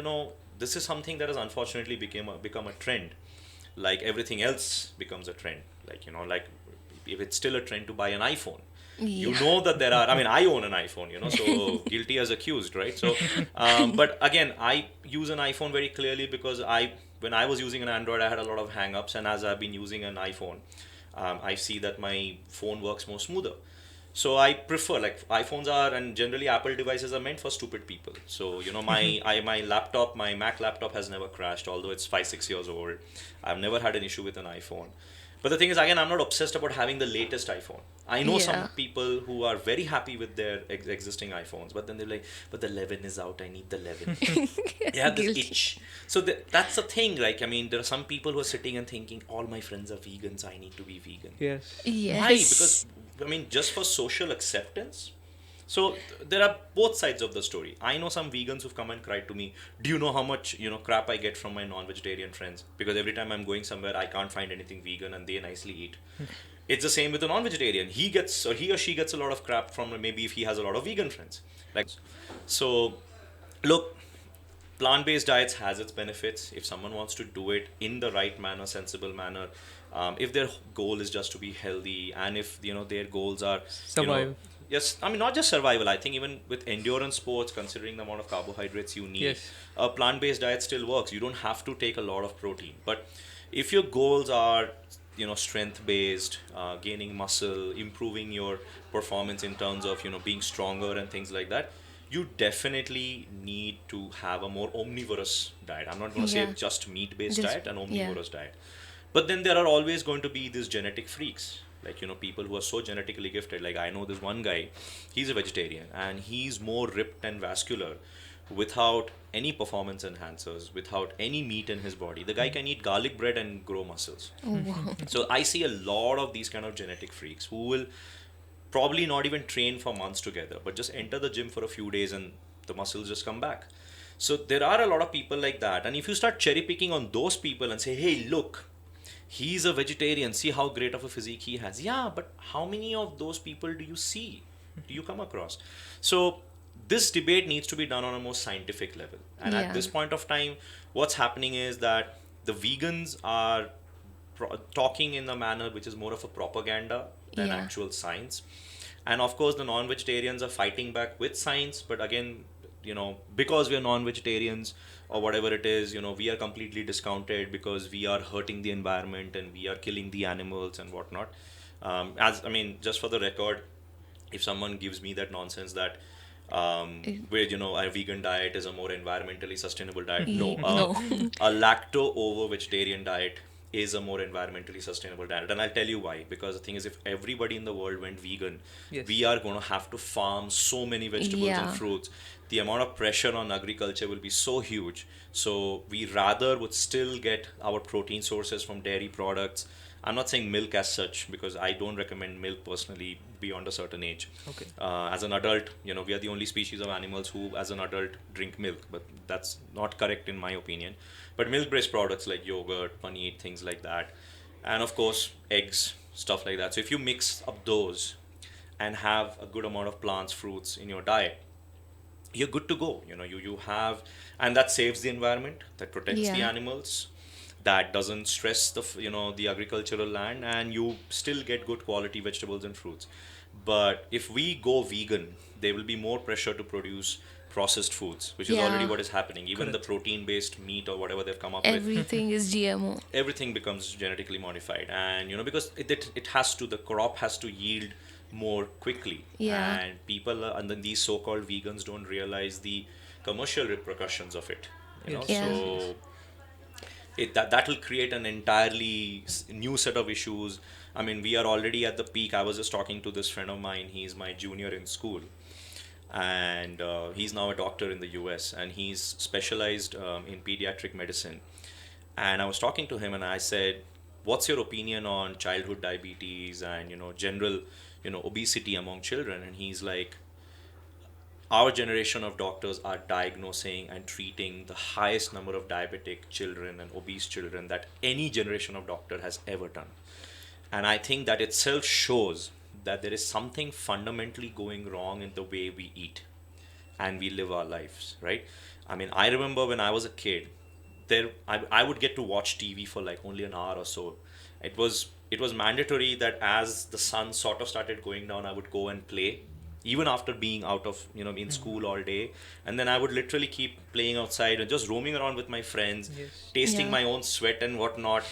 this is something that has unfortunately become a trend, like everything else becomes a trend. Like if it's still a trend to buy an iPhone, Yeah. that there are, I mean, I own an iPhone, so guilty as accused, right? So but again, I use an iPhone very clearly because when I was using an Android, I had a lot of hang-ups, and as I've been using an iPhone, I see that my phone works more smoother. So I prefer, like, iPhones are, and generally Apple devices are meant for stupid people. So my Mac laptop has never crashed, although it's 5 6 years old. I've never had an issue with an iPhone. But the thing is, again, I'm not obsessed about having the latest iPhone. I know some Yeah. people who are very happy with their existing iPhones, but then they're like, but the 11 is out, I need the 11. They have this Guilty. itch. So that's the thing. Like, I mean, there are some people who are sitting and thinking, all my friends are vegans, I need to be vegan. Yes. Why? Yes. Because, I mean, just for social acceptance. So there are both sides of the story. I know some vegans who've come and cried to me, do you know how much, crap I get from my non-vegetarian friends? Because every time I'm going somewhere, I can't find anything vegan and they nicely eat. It's the same with a non-vegetarian. He or she gets a lot of crap from, maybe if he has a lot of vegan friends. Like, so look, plant-based diets has its benefits if someone wants to do it in the right manner, sensible manner. If their goal is just to be healthy, and if their goals are Survive. yes, I mean, not just survival. I think even with endurance sports, considering the amount of carbohydrates you need, Yes. a plant-based diet still works. You don't have to take a lot of protein. But if your goals are strength-based, gaining muscle, improving your performance in terms of being stronger and things like that, you definitely need to have a more omnivorous diet. I'm not going to say Yeah. just meat-based Just diet, an yeah. omnivorous diet. But then there are always going to be these genetic freaks, like people who are so genetically gifted. Like, I know this one guy, he's a vegetarian and he's more ripped and vascular without any performance enhancers, without any meat in his body. The guy can eat garlic bread and grow muscles. Wow. So I see a lot of these kind of genetic freaks who will probably not even train for months together, but just enter the gym for a few days and the muscles just come back. So there are a lot of people like that. And if you start cherry picking on those people and say, hey, look, he's a vegetarian, see how great of a physique he has. Yeah, but how many of those people do you see? Do you come across? So this debate needs to be done on a more scientific level. And Yeah. at this point of time, what's happening is that the vegans are talking in a manner which is more of a propaganda than Yeah. actual science. And of course, the non-vegetarians are fighting back with science. But again, because we are non-vegetarians or whatever it is, we are completely discounted because we are hurting the environment and we are killing the animals and whatnot. Just for the record, if someone gives me that nonsense that where a vegan diet is a more environmentally sustainable diet, no, No. a lacto ovo vegetarian diet is a more environmentally sustainable diet, and I'll tell you why. Because the thing is, if everybody in the world went vegan, Yes. we are going to have to farm so many vegetables Yeah. and fruits. The amount of pressure on agriculture will be so huge. So we rather would still get our protein sources from dairy products. I'm not saying milk as such, because I don't recommend milk personally beyond a certain age. Okay. As an adult, we are the only species of animals who, as an adult, drink milk, but that's not correct in my opinion. But milk-based products like yogurt, paneer, things like that, and of course, eggs, stuff like that. So if you mix up those and have a good amount of plants, fruits in your diet, you're good to go. You have, and that saves the environment, that protects the Yeah. animals, that doesn't stress the agricultural land, and you still get good quality vegetables and fruits. But if we go vegan, there will be more pressure to produce processed foods, which is already Yeah. what is happening. Even the Correct. protein based meat or whatever they've come up with, Everything is GMO. everything becomes genetically modified. And because it has to, the crop has to yield more quickly. Yeah. And people and then these so-called vegans don't realize the commercial repercussions of it. Yes. Yeah. Yes. Yes. So that will create an entirely new set of issues. I mean, we are already at the peak. I was just talking to this friend of mine. He's my junior in school, and he's now a doctor in the US, and he's specialized in pediatric medicine. And I was talking to him, and I said, "What's your opinion on childhood diabetes and general obesity among children?" And he's like, "Our generation of doctors are diagnosing and treating the highest number of diabetic children and obese children that any generation of doctor has ever done." And I think that itself shows that there is something fundamentally going wrong in the way we eat and we live our lives, right? I mean, I remember when I was a kid, I would get to watch TV for like only an hour or so. It was mandatory that as the sun sort of started going down, I would go and play, even after being out of in school all day. And then I would literally keep playing outside and just roaming around with my friends, Yes. tasting Yeah. my own sweat and whatnot,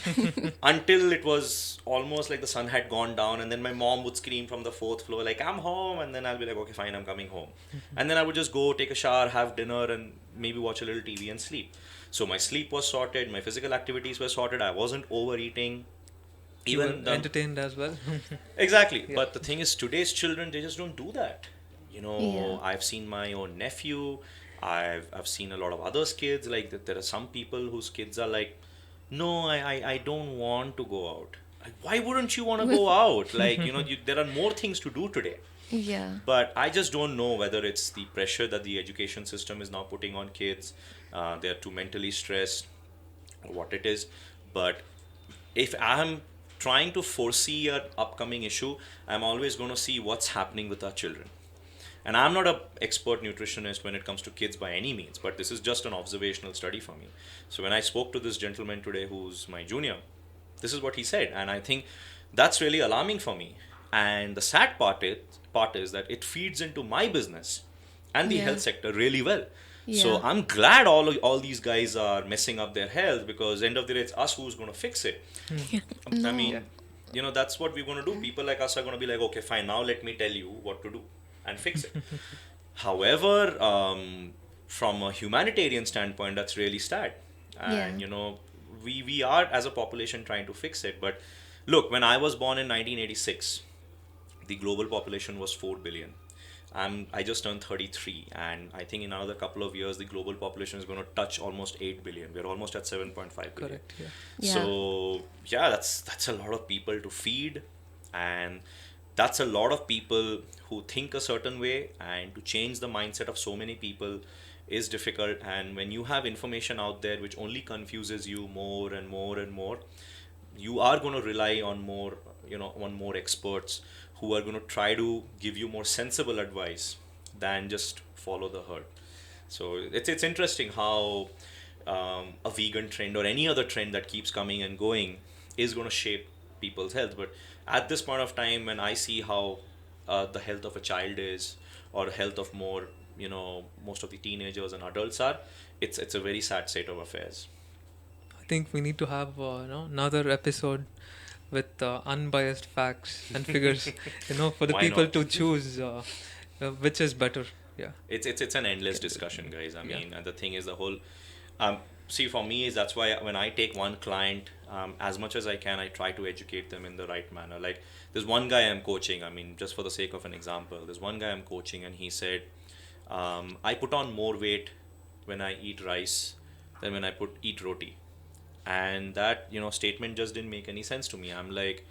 until it was almost like the sun had gone down. And then my mom would scream from the fourth floor like, "I'm home." And then I'll be like, "Okay, fine, I'm coming home." And then I would just go take a shower, have dinner, and maybe watch a little TV and sleep. So my sleep was sorted, my physical activities were sorted, I wasn't overeating. You were Even entertained as well. exactly. Yeah. But the thing is, today's children, they just don't do that. Yeah. I've seen my own nephew. I've seen a lot of others' kids. Like that, there are some people whose kids are like, "No, I don't want to go out." Like, why wouldn't you want to go out? Like there are more things to do today. Yeah. But I just don't know whether it's the pressure that the education system is now putting on kids. They're too mentally stressed, or what it is. But if I'm trying to foresee an upcoming issue, I'm always going to see what's happening with our children. And I'm not an expert nutritionist when it comes to kids by any means, but this is just an observational study for me. So when I spoke to this gentleman today who's my junior, this is what he said. And I think that's really alarming for me. And the sad part is that it feeds into my business and the Yeah. health sector really well. So Yeah. I'm glad all these guys are messing up their health, because end of the day it's us who's going to fix it. I No. mean, that's what we're going to do. People like us are going to be like, "Okay, fine, now let me tell you what to do and fix it." However, from a humanitarian standpoint, that's really sad. And, Yeah. we are as a population trying to fix it. But look, when I was born in 1986, the global population was 4 billion. I just turned 33, and I think in another couple of years, the global population is going to touch almost 8 billion. We're almost at 7.5 billion. Correct. Yeah. Yeah. So yeah, that's a lot of people to feed, and that's a lot of people who think a certain way, and to change the mindset of so many people is difficult. And when you have information out there which only confuses you more and more and more, you are going to rely on more experts who are going to try to give you more sensible advice than just follow the herd. So it's interesting how a vegan trend or any other trend that keeps coming and going is going to shape people's health. But at this point of time, when I see how the health of a child is, or health of most of the teenagers and adults are, it's a very sad state of affairs. I think we need to have another episode with unbiased facts and figures. For the Why people not? to choose which is better. Yeah. It's an endless discussion, guys. I Yeah. mean, and the thing is, the whole see, for me, is that's why when I take one client, as much as I can, I try to educate them in the right manner. Like, there's one guy I'm coaching. I mean, just for the sake of an example, there's one guy I'm coaching, and he said, I put on more weight when I eat rice than when I eat roti. And that statement just didn't make any sense to me. I'm like,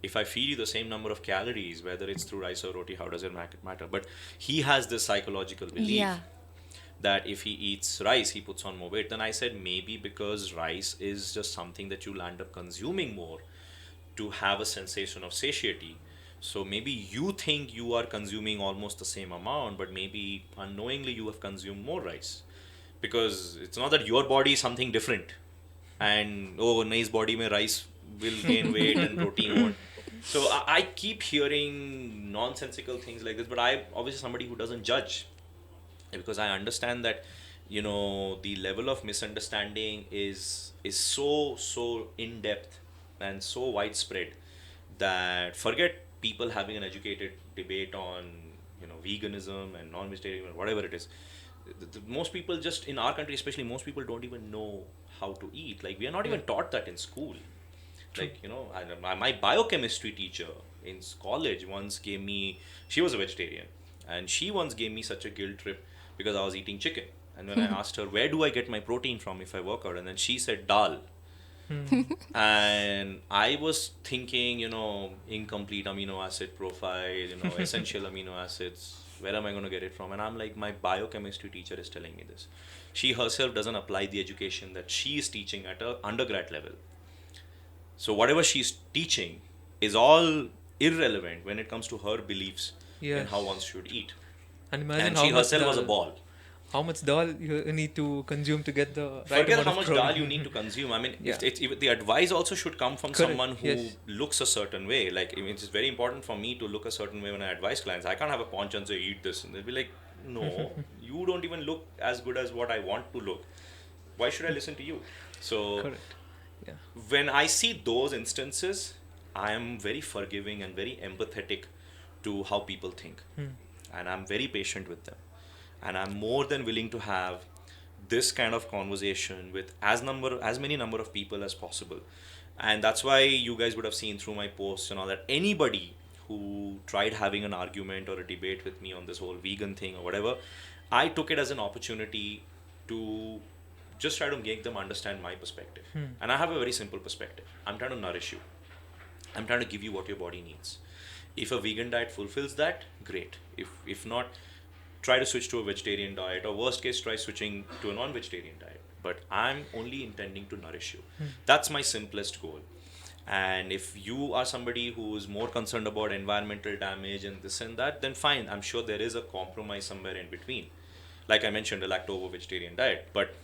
if I feed you the same number of calories, whether it's through rice or roti, how does it matter? But he has this psychological belief Yeah. that if he eats rice, he puts on more weight. Then I said, maybe because rice is just something that you'll end up consuming more to have a sensation of satiety. So maybe you think you are consuming almost the same amount, but maybe unknowingly you have consumed more rice, because it's not that your body is something different. and oh, nice body mein rice will gain weight and protein won't. So I keep hearing nonsensical things like this, but I obviously somebody who doesn't judge, because I understand that the level of misunderstanding is so in depth and so widespread that forget people having an educated debate on veganism and non-vegetarian or whatever it is. Most people just in our country, especially, most people don't even know how to eat. Like we are not even taught that in school. Like my biochemistry teacher in college once gave me, she was a vegetarian, and she once gave me such a guilt trip because I was eating chicken. And when I asked her, where do I get my protein from if I work out, and then she said dal. And I was thinking, incomplete amino acid profile, essential amino acids, where am I going to get it from? And I'm like, my biochemistry teacher is telling me this. She herself doesn't apply the education that she is teaching at a undergrad level. So whatever she's teaching is all irrelevant when it comes to her beliefs in how one should eat. And imagine And how she much herself was a dal, ball. how much dal you need to consume to get the right Forget amount how of much protein. dal you need to consume. I mean, Yeah. if the advice also should come from Correct, someone who yes. looks a certain way. Like, I mean, it's very important for me to look a certain way when I advise clients. I can't have a paunch and say, eat this. And they'll be like, no, you don't even look as good as what I want to look. Why should I listen to you? So, Correct. Yeah. when I see those instances, I am very forgiving and very empathetic to how people think. And I'm very patient with them. And I'm more than willing to have this kind of conversation with as many number of people as possible. And that's why you guys would have seen through my posts and all that, anybody who tried having an argument or a debate with me on this whole vegan thing or whatever, I took it as an opportunity to just try to make them understand my perspective. And I have a very simple perspective. I'm trying to nourish you. I'm trying to give you what your body needs. If a vegan diet fulfills that, great. If not, try to switch to a vegetarian diet, or worst case, try switching to a non-vegetarian diet. But I'm only intending to nourish you. That's my simplest goal. And if you are somebody who is more concerned about environmental damage and this and that, then fine. I'm sure there is a compromise somewhere in between. Like I mentioned, a lacto-vegetarian diet. But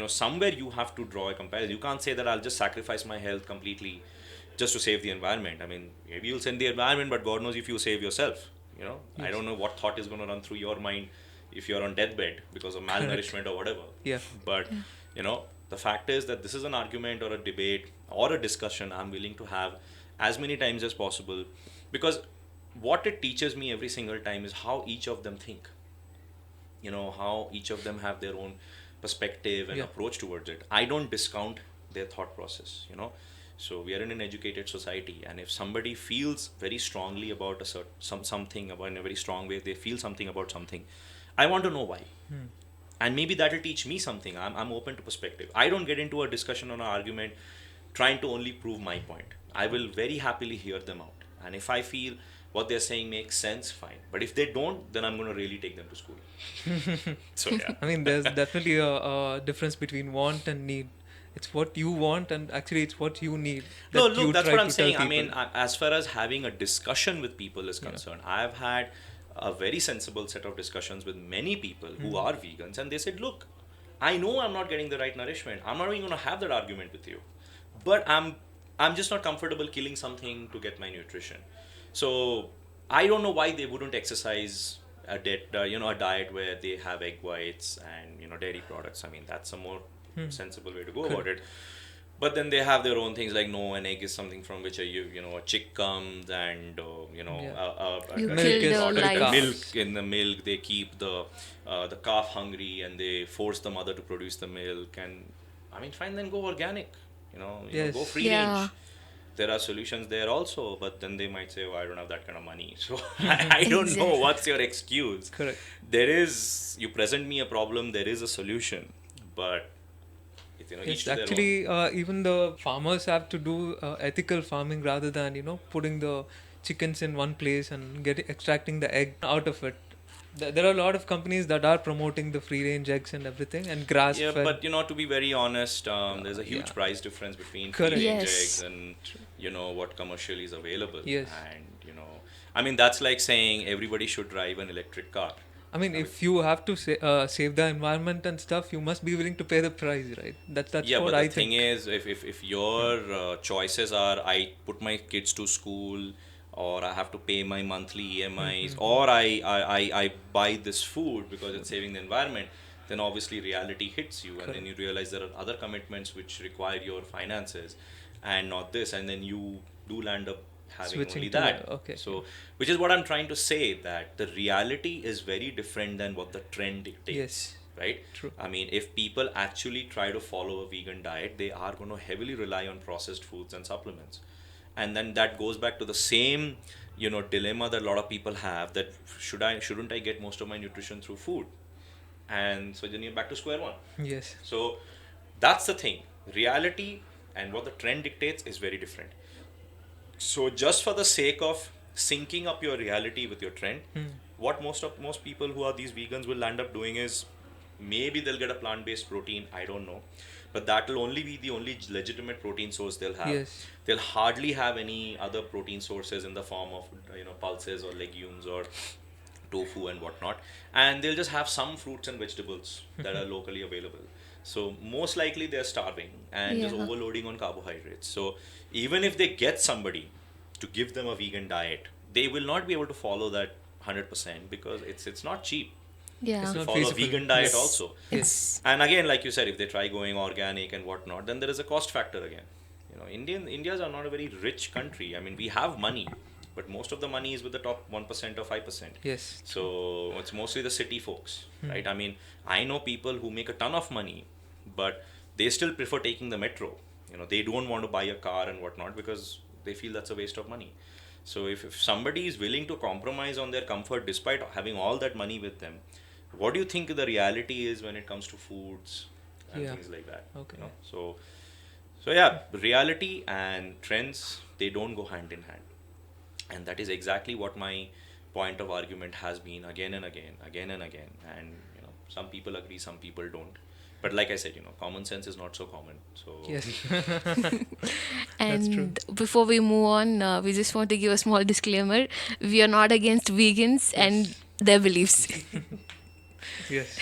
somewhere you have to draw a comparison. You can't say that I'll just sacrifice my health completely just to save the environment. I mean, maybe you'll save the environment, but God knows if you save yourself. Yes. I don't know what thought is going to run through your mind if you're on deathbed because of malnourishment or whatever. Yeah. But the fact is that this is an argument or a debate or a discussion I'm willing to have as many times as possible, because what it teaches me every single time is how each of them think. How each of them have their own perspective and approach towards it. I don't discount their thought process. So we are in an educated society, and if somebody feels very strongly about something, about in a very strong way, they feel something about something, I want to know why. And maybe that will teach me something. I'm open to perspective. I don't get into a discussion or an argument trying to only prove my point. I will very happily hear them out. And if I feel what they're saying makes sense, fine. But if they don't, then I'm going to really take them to school. So yeah. I mean, there's definitely a difference between want and need. It's what you want, and actually it's what you need. No, that you look, that's try what I'm to tell saying. I people. mean, as far as having a discussion with people is concerned, I've had a very sensible set of discussions with many people who are vegans, and they said, look, I know I'm not getting the right nourishment. I'm not even going to have that argument with you. But I'm just not comfortable killing something to get my nutrition. So I don't know why they wouldn't exercise a diet where they have egg whites and dairy products. I mean, that's a more sensible way to go about it. But then they have their own things like, no, an egg is something from which a chick comes, and You Milk kill is the for the life. calf. milk. In the milk they keep the calf hungry, and they force the mother to produce the milk. And I mean, fine, then go organic. Yes. Go free range. There are solutions there also, but then they might say, oh, I don't have that kind of money. So I don't know Exactly. what's your excuse. Correct. You present me a problem, there is a solution, but each Yes, to their own. actually, even the farmers have to do ethical farming rather than putting the chickens in one place and extracting the egg out of it. There are a lot of companies that are promoting the free range eggs and everything, and grass Yeah, fed. but to be very honest, there's a huge Yeah. price difference between Correct. free range Yes. eggs and what commercially is available. Yes. And I mean, that's like saying everybody should drive an electric car. I mean, if you have to save the environment and stuff, you must be willing to pay the price, right? That's Yeah, what but the I thing think. is, if your choices are I put my kids to school, or I have to pay my monthly EMIs, Mm-hmm. or I buy this food because it's saving the environment, then obviously reality hits you, and then you Correct. realize there are other commitments which require your finances and not this, and then you do land up having Switching only to that. okay, yeah. So, which is what I'm trying to say, that the reality is very different than what the trend dictates, Yes, right? true. I mean, if people actually try to follow a vegan diet, they are going to heavily rely on processed foods and supplements. And then that goes back to the same, dilemma that a lot of people have, that shouldn't I get most of my nutrition through food? And so then you're back to square one. Yes. So that's the thing. Reality and what the trend dictates is very different. So just for the sake of syncing up your reality with your trend, Hmm. what most people who are these vegans will end up doing is, maybe they'll get a plant-based protein, I don't know, but that will only be the only legitimate protein source they'll have. Yes. They'll hardly have any other protein sources in the form of pulses or legumes or tofu and whatnot, and they'll just have some fruits and vegetables that are locally available. So most likely they're starving and just Yeah. overloading on carbohydrates. So even if they get somebody to give them a vegan diet, they will not be able to follow that 100% because it's not cheap It's Yeah. to not follow a feasible. vegan Yeah. diet It's also. Yes. it's And again, like you said, if they try going organic and whatnot, then there is a cost factor again. Indians are not a very rich country. I mean, we have money, but most of the money is with the top 1% or 5%. Yes. True. So it's mostly the city folks, Hmm. right? I mean, I know people who make a ton of money, but they still prefer taking the metro. They don't want to buy a car and whatnot because they feel that's a waste of money. So if somebody is willing to compromise on their comfort despite having all that money with them, what do you think the reality is when it comes to foods and Yeah. things like that? Okay. So yeah, reality and trends, they don't go hand in hand, and that is exactly what my point of argument has been again and again, again and again. And some people agree, some people don't. But like I said, common sense is not so common. So Yes. That's true. And before we move on, we just want to give a small disclaimer. We are not against vegans and Yes. their beliefs. Yes.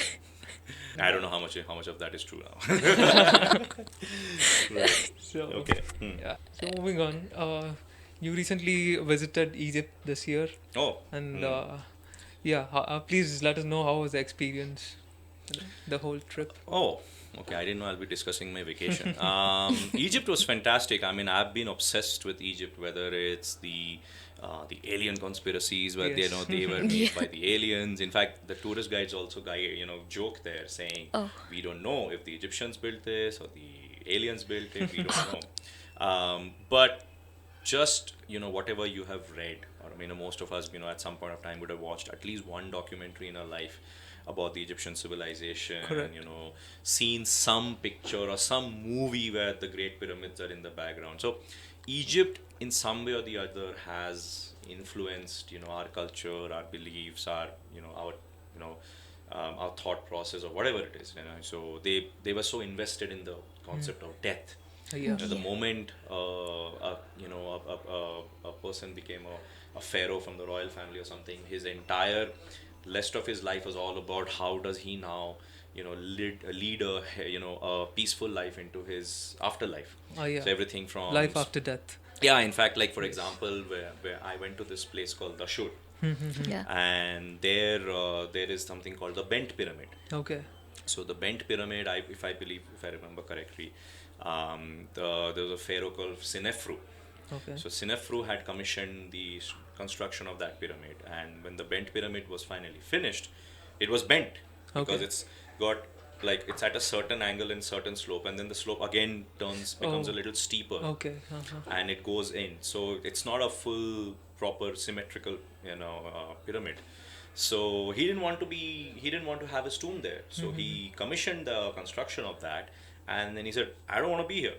I don't know how much of that is true now. Right. So Okay. yeah. So moving on. You recently visited Egypt this year, Oh. and Hmm. yeah. Please let us know how was the experience, the whole trip. Oh, okay. I didn't know I'll be discussing my vacation. Egypt was fantastic. I mean, I've been obsessed with Egypt, whether it's the alien conspiracies where they Yes. they were Yeah. made by the aliens. In fact, the tourist guides also joke there saying, Oh. we don't know if the Egyptians built this or the aliens built it. We don't know. But just whatever you have read, or most of us at some point of time would have watched at least one documentary in our life about the Egyptian civilization, Correct. seen some picture or some movie where the Great Pyramids are in the background. So Egypt in some way or the other has influenced our culture, our beliefs, our our thought process or whatever it is. So they were so invested in the concept of death. Yeah. The Yeah. moment a person became a pharaoh from the royal family or something, his entire rest of his life was all about how does he now lead a peaceful life into his afterlife. Yeah. So everything from Life after death. yeah, in fact, like for Yes. example, where I went to this place called Dashur, Yeah. and there is something called the bent pyramid. Okay. So the bent pyramid, if I remember correctly, there was a pharaoh called Sinefru. Okay. So Sinefru had commissioned the construction of that pyramid, and when the bent pyramid was finally finished, it was bent because Okay. it's got it's at a certain angle and certain slope, and then the slope again becomes a Oh. little steeper, Okay. and it goes in. So it's not a full proper symmetrical pyramid. So he didn't want to have his tomb there. So he commissioned the construction of that, and then he said, I don't want to be here.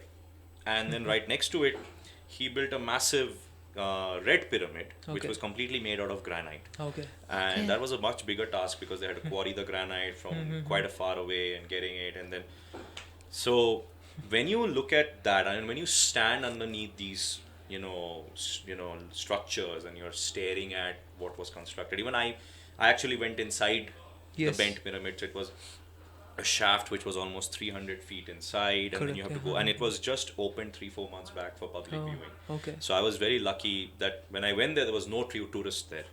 And then right next to it, he built a massive red pyramid, which Okay. was completely made out of granite. Okay. And Okay. that was a much bigger task because they had to quarry the granite from quite a far away and getting it. And then, so when you look at that, and when you stand underneath these, structures, and you're staring at what was constructed, even I actually went inside the Yes. bent pyramids. It was a shaft which was almost 300 feet inside, and then you Correct. have Yeah. to go, and it was just opened 3-4 months back for public Oh, viewing. okay. So I was very lucky that when I went there, there was no tourist there,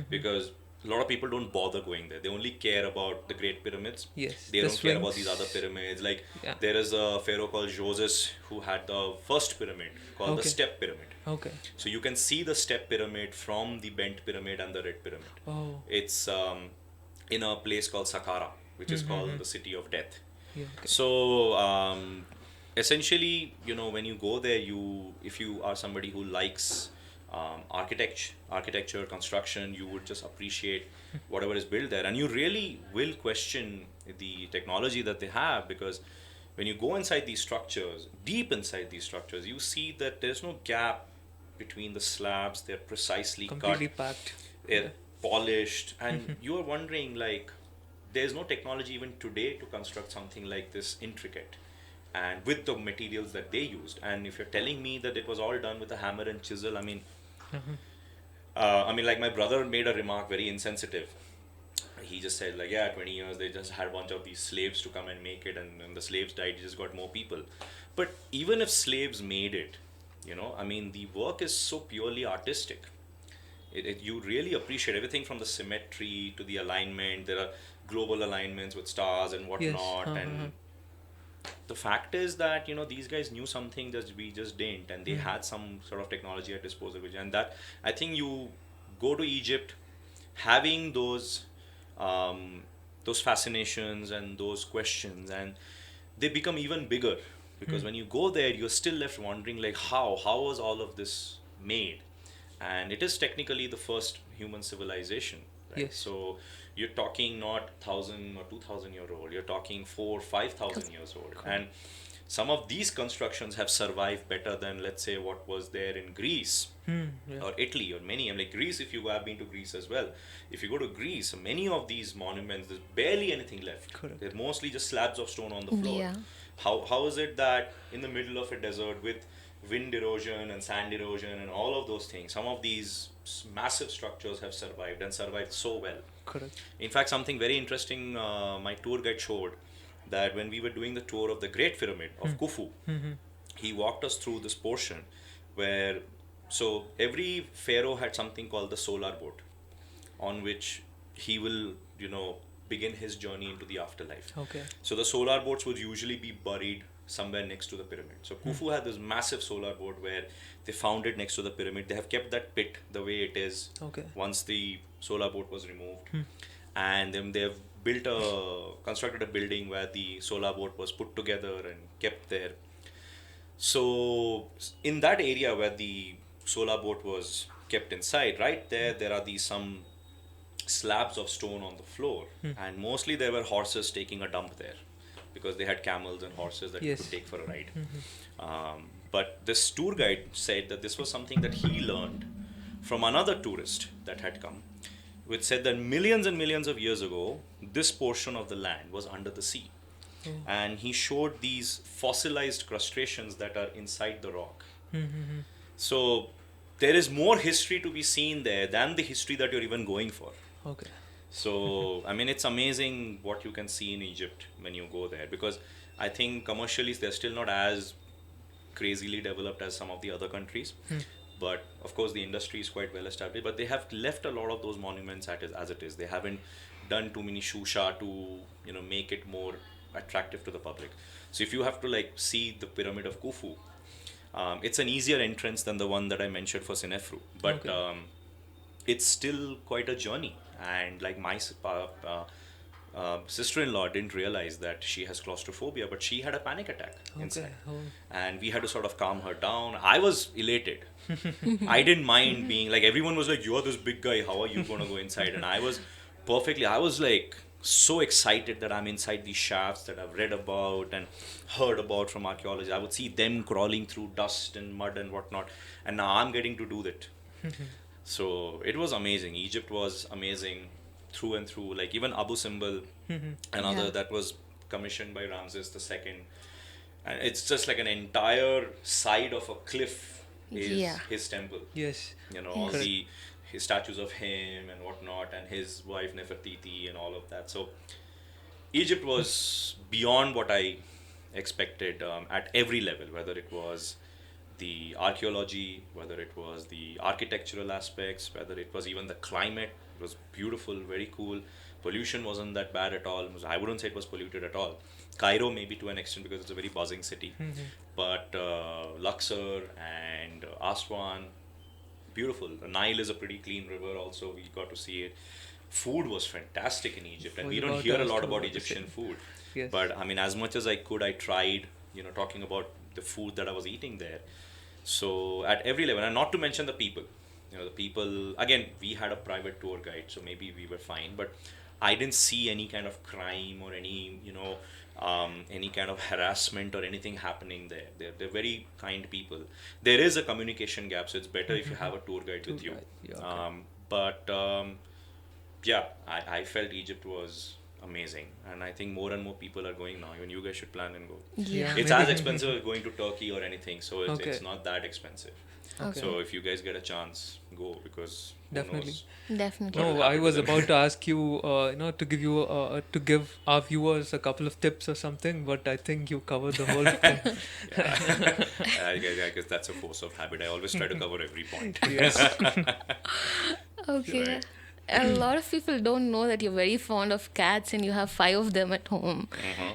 because a lot of people don't bother going there. They only care about the Great Pyramids. Yes. They The don't care about these other Sphinx. pyramids. Like, Yeah. there is a pharaoh called Joses who had the first pyramid called the Okay. Step Pyramid. Okay. So you can see the Step Pyramid from the Bent Pyramid and the Red Pyramid. Oh. It's in a place called Saqqara, which is called the City of Death. Yeah. Okay. So essentially, when you go there, if you are somebody who likes architecture, construction, you would just appreciate whatever is built there, and you really will question the technology that they have, because when you go inside these structures, deep inside these structures, you see that there's no gap between the slabs. They're precisely Completely cut, packed. they're polished, and you are wondering, like, there's no technology even today to construct something like this intricate and with the materials that they used. And if you're telling me that it was all done with a hammer and chisel, like, my brother made a remark, very insensitive. He just said, like, yeah, 20 years they just had a bunch of these slaves to come and make it, and when the slaves died, you just got more people. But even if slaves made it, the work is so purely artistic. You really appreciate everything from the symmetry to the alignment. There are global alignments with stars and Yes. whatnot. And the fact is that these guys knew something that we just didn't, and they had some sort of technology at disposal. And that, I think, you go to Egypt having those fascinations and those questions, and they become even bigger, because when you go there, you're still left wondering, like, how was all of this made? And it is technically the first human civilization, right? Yes. So you're talking not 1,000 or 2,000 year old, you're talking 4,000-5,000 years old. And some of these constructions have survived better than, let's say, what was there in Greece Yeah. or Italy, or many. I'm like, Greece, if you have been to Greece as well, if you go to Greece, many of these monuments, there's barely anything left. Correct. They're mostly just slabs of stone on the floor. Yeah. How is it that in the middle of a desert with wind erosion and sand erosion and all of those things, some of these massive structures have survived, and survived so well? Correct. In fact, something very interesting, my tour guide showed that when we were doing the tour of the Great Pyramid of Khufu, he walked us through this portion where, so every pharaoh had something called the solar boat, on which he will, begin his journey into the afterlife. Okay. So the solar boats would usually be buried somewhere next to the pyramid. So Khufu had this massive solar boat where they found it next to the pyramid. They have kept that pit the way it is Okay. once the solar boat was removed. And then they have constructed a building where the solar boat was put together and kept there. So in that area where the solar boat was kept inside, right there are these some slabs of stone on the floor, and mostly there were horses taking a dump there, because they had camels and horses that you Yes. could take for a ride. But this tour guide said that this was something that he learned from another tourist that had come, which said that millions and millions of years ago, this portion of the land was under the sea. And he showed these fossilized crustaceans that are inside the rock. So there is more history to be seen there than the history that you're even going for. Okay. So, it's amazing what you can see in Egypt when you go there, because I think commercially they're still not as crazily developed as some of the other countries. But of course, the industry is quite well established. But they have left a lot of those monuments as it is. They haven't done too many shusha to make it more attractive to the public. So if you have to see the pyramid of Khufu, it's an easier entrance than the one that I mentioned for Sinefru. But Okay. it's still quite a journey. And my sister-in-law didn't realize that she has claustrophobia, but she had a panic attack inside. Oh. And we had to sort of calm her down. I was elated. I didn't mind being everyone was like, you're this big guy, how are you going to go inside? And I was so excited that I'm inside these shafts that I've read about and heard about from archaeology. I would see them crawling through dust and mud and whatnot, and now I'm getting to do that. So it was amazing. Egypt was amazing through and through. Even Abu Simbel, another Yeah. that was commissioned by Ramses II, and it's just like an entire side of a cliff is Yeah. his temple. Yes. All Correct. the his statues of him and whatnot, and his wife Nefertiti and all of that. So Egypt was beyond what I expected at every level, whether it was the archaeology, whether it was the architectural aspects, whether it was even the climate. It was beautiful, very cool. Pollution wasn't that bad at all. I wouldn't say it was polluted at all. Cairo, maybe to an extent, because it's a very buzzing city. But Luxor and Aswan, beautiful. The Nile is a pretty clean river, also. We got to see it. Food was fantastic in Egypt, and Was we don't about hear to a ask lot you about about the Egyptian same. food. Yes. But I mean, as much as I could, I tried, talking about the food that I was eating there. So at every level, and not to mention the people. The people, again, we had a private tour guide, so maybe we were fine, but I didn't see any kind of crime or any kind of harassment or anything happening there. They're very kind people. There is a communication gap, so it's better if you have a tour guide with you. Tour guide, yeah, okay. But yeah, I felt Egypt was amazing, and I think more and more people are going now. Even you guys should plan and go. Yeah. It's maybe. as expensive as going to Turkey or anything, so it's Okay. not that expensive. Okay. So if you guys get a chance, go, because who Definitely. knows Definitely. what will No, I happen to was them. about to ask you, to give you, to give our viewers a couple of tips or something, but I think you covered the whole thing. Yeah. I guess that's a force of habit. I always try to cover every point. Yes. Okay. Right. A lot of people don't know that you're very fond of cats and you have 5 of them at home.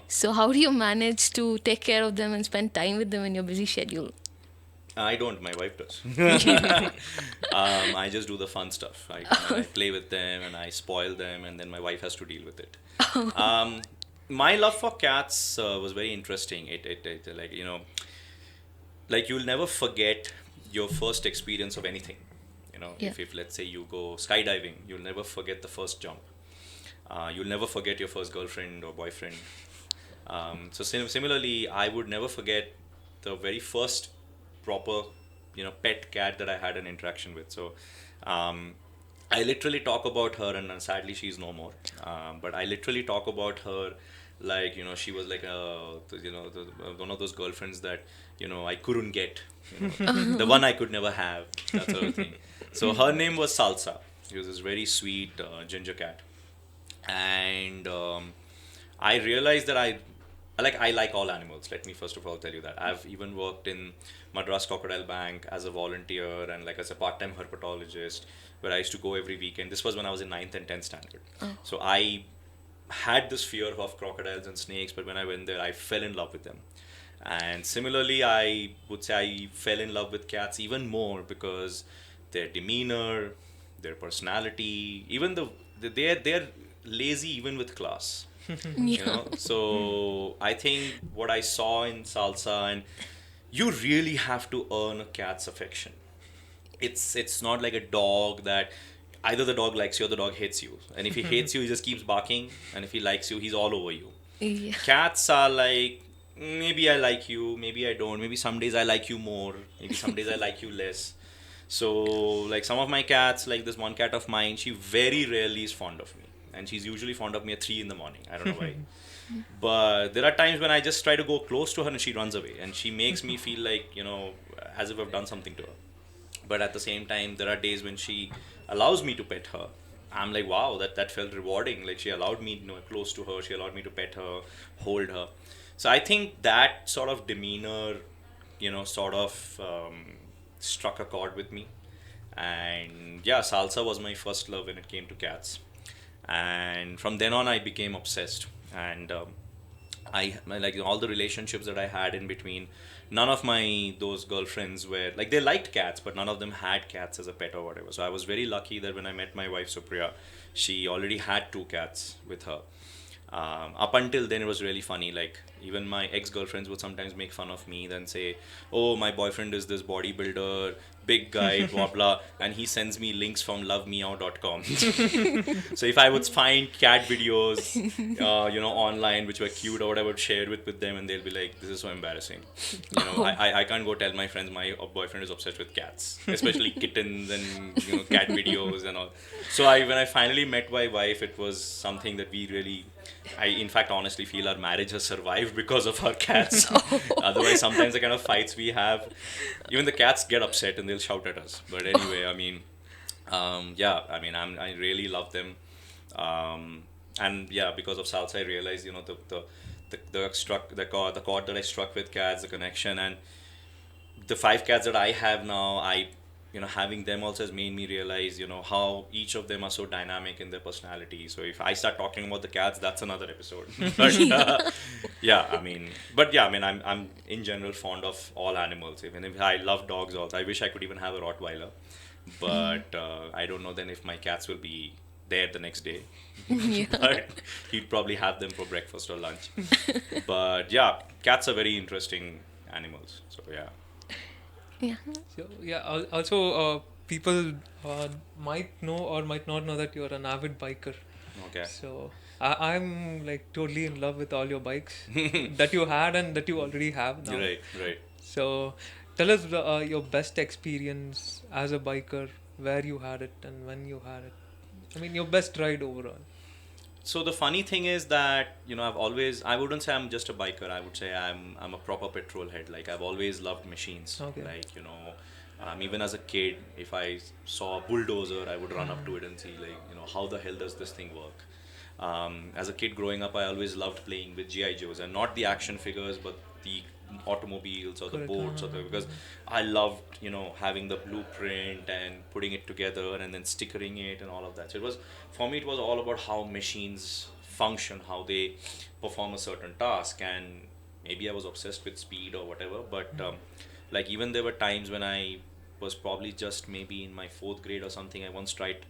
So how do you manage to take care of them and spend time with them in your busy schedule? I don't. My wife does. I just do the fun stuff. I play with them and I spoil them, and then my wife has to deal with it. My love for cats was very interesting. It like you'll never forget your first experience of anything. Yeah. If let's say you go skydiving, you'll never forget the first jump. You'll never forget your first girlfriend or boyfriend. So similarly, I would never forget the very first proper, pet cat that I had an interaction with. So, I literally talk about her, and sadly she's no more. But I literally talk about her like, she was like one of those girlfriends that, I couldn't get, the one I could never have, that sort of thing. So her name was Salsa. She was this very sweet ginger cat, and I realized that I like all animals. Let me first of all tell you that. I've even worked in Madras Crocodile Bank as a volunteer and like as a part-time herpetologist, where I used to go every weekend. This was when I was in 9th and 10th standard. So I had this fear of crocodiles and snakes, but when I went there, I fell in love with them. And similarly, I would say I fell in love with cats even more because their demeanor, their personality, even they're lazy even with class. So I think what I saw in Salsa, and you really have to earn a cat's affection. It's not like a dog that either the dog likes you or the dog hates you, and if he hates you, he just keeps barking, and if he likes you, he's all over you. Yeah. Cats are like, maybe I like you, maybe I don't, maybe some days I like you more, maybe some days I like you less. So like some of my cats, like this one cat of mine, she very rarely is fond of me, and she's usually fond of me at 3 in the morning. I don't know why. But there are times when I just try to go close to her and she runs away, and she makes me feel like, as if I've done something to her. But at the same time, there are days when she allows me to pet her. I'm like, wow, that felt rewarding. Like she allowed me, close to her. She allowed me to pet her, hold her. So I think that sort of demeanor, sort of struck a chord with me. And yeah, Salsa was my first love when it came to cats. And from then on, I became obsessed. And I like all the relationships that I had in between. None of those girlfriends were like, they liked cats, but none of them had cats as a pet or whatever. So I was very lucky that when I met my wife Supriya, she already had 2 cats with her. Up until then, it was really funny. Like even my ex-girlfriends would sometimes make fun of me, then say, "Oh, my boyfriend is this bodybuilder, big guy, blah blah," and he sends me links from lovemeow.com. So if I would find cat videos, online which were cute or whatever, share with them, and they'll be like, "This is so embarrassing." I can't go tell my friends my boyfriend is obsessed with cats, especially kittens and cat videos and all. So when I finally met my wife, it was something that we really. I, in fact, honestly feel our marriage has survived because of our cats. Otherwise, sometimes the kind of fights we have, even the cats get upset and they'll shout at us. But anyway, I mean, Yeah, I mean, I really love them. Um, and yeah, because of salsa, I realized, the chord that I struck with cats, the connection, and the five cats that I have now, having them also has made me realize, how each of them are so dynamic in their personality. So if I start talking about the cats, that's another episode. But yeah, I mean, I'm in general fond of all animals. Even if I love dogs, also, I wish I could even have a Rottweiler, but I don't know then if my cats will be there the next day. Yeah. But he'd probably have them for breakfast or lunch. But yeah, cats are very interesting animals. So yeah. Yeah. So yeah, also people might know or might not know that you're an avid biker. Okay. So I'm like totally in love with all your bikes that you had and that you already have now. Right, right. So tell us your best experience as a biker, where you had it and when you had it. I mean, your best ride overall. So the funny thing is that, I wouldn't say I'm just a biker. I would say I'm a proper petrol head. Like, I've always loved machines. Okay. Like, even as a kid, if I saw a bulldozer, I would run up to it and see, like, how the hell does this thing work? As a kid growing up, I always loved playing with GI Joes, and not the action figures, but the automobiles or the Correct. boats because I loved having the blueprint and putting it together and then stickering it and all of that. So it was, for me, it was all about how machines function, how they perform a certain task, and maybe I was obsessed with speed or whatever. But like, even there were times when I was probably just maybe in my fourth grade or something. I once tried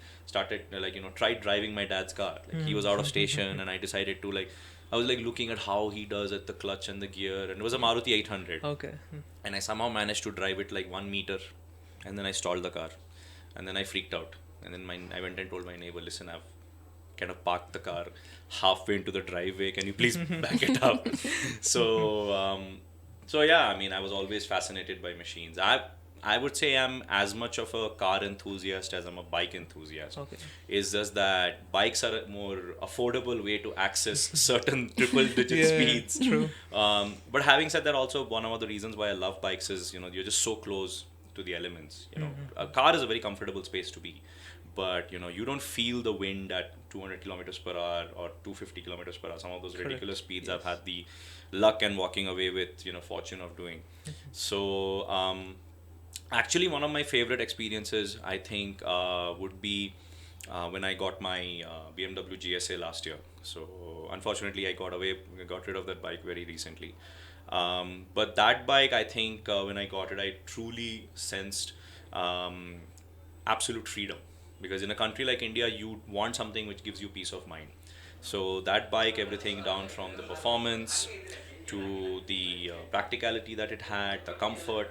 driving my dad's car. Like, he was out of station, and I decided to, like, I was like looking at how he does it, the clutch and the gear, and it was a Maruti 800. Okay. And I somehow managed to drive it like 1 meter, and then I stalled the car, and then I freaked out, and then I went and told my neighbor, listen, I've kind of parked the car halfway into the driveway. Can you please back it up? So so yeah, I mean, I was always fascinated by machines. I would say I'm as much of a car enthusiast as I'm a bike enthusiast. Okay. It's just that bikes are a more affordable way to access certain triple digit Yeah, speeds. true. But having said that, also one of the reasons why I love bikes is, you're just so close to the elements. A car is a very comfortable space to be, but you don't feel the wind at 200 kilometers per hour or 250 kilometers per hour. Some of those Correct. ridiculous speeds Yes. I've had the luck and walking away with, fortune of doing. So actually, one of my favorite experiences, I think, would be when I got my BMW GSA last year. So unfortunately, I got rid of that bike very recently. But that bike, I think, when I got it, I truly sensed um, absolute freedom. Because in a country like India, you want something which gives you peace of mind. So that bike, everything down from the performance to the practicality that it had, the comfort.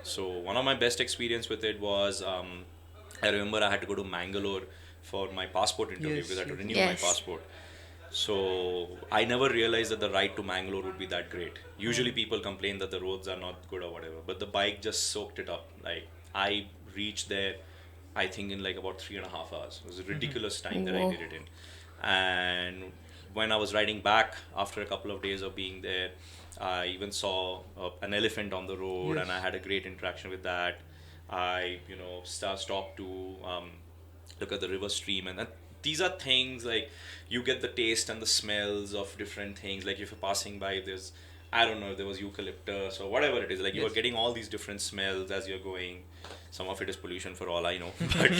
So one of my best experience with it was, I remember I had to go to Mangalore for my passport interview Yes, because I had to yes. renew my Yes. passport. So I never realized that the ride to Mangalore would be that great. Usually people complain that the roads are not good or whatever, but the bike just soaked it up. Like, I reached there, I think, in like about 3.5 hours. It was a ridiculous time that I Whoa. did it in. And when I was riding back after a couple of days of being there, I even saw an elephant on the road, and I Yes. had a great interaction with that. I, stopped to look at the river stream, and these are things like you get the taste and the smells of different things. Like, if you're passing by, there's, I don't know, if there was eucalyptus or whatever it is. Like, you are Yes. getting all these different smells as you're going. Some of it is pollution for all I know, but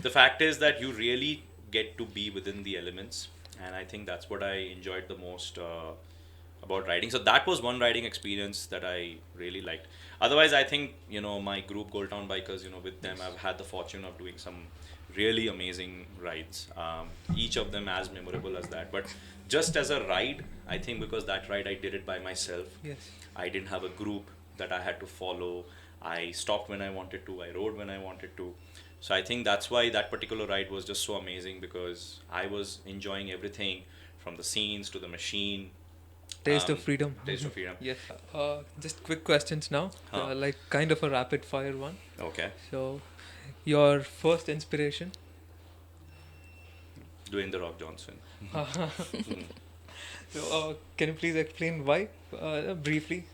the fact is that you really get to be within the elements, and I think that's what I enjoyed the most about riding. So that was one riding experience that I really liked. Otherwise, I think, my group Gold Town Bikers, with them, I've had the fortune of doing some really amazing rides. Each of them as memorable as that. But just as a ride, I think because that ride I did it by myself. Yes. I didn't have a group that I had to follow. I stopped when I wanted to. I rode when I wanted to. So I think that's why that particular ride was just so amazing, because I was enjoying everything from the scenes to the machine. Taste of freedom. Taste of freedom. Yes. Just quick questions now, like kind of a rapid fire one. Okay. So, your first inspiration? Dwayne the Rock Johnson. So, can you please explain why, briefly?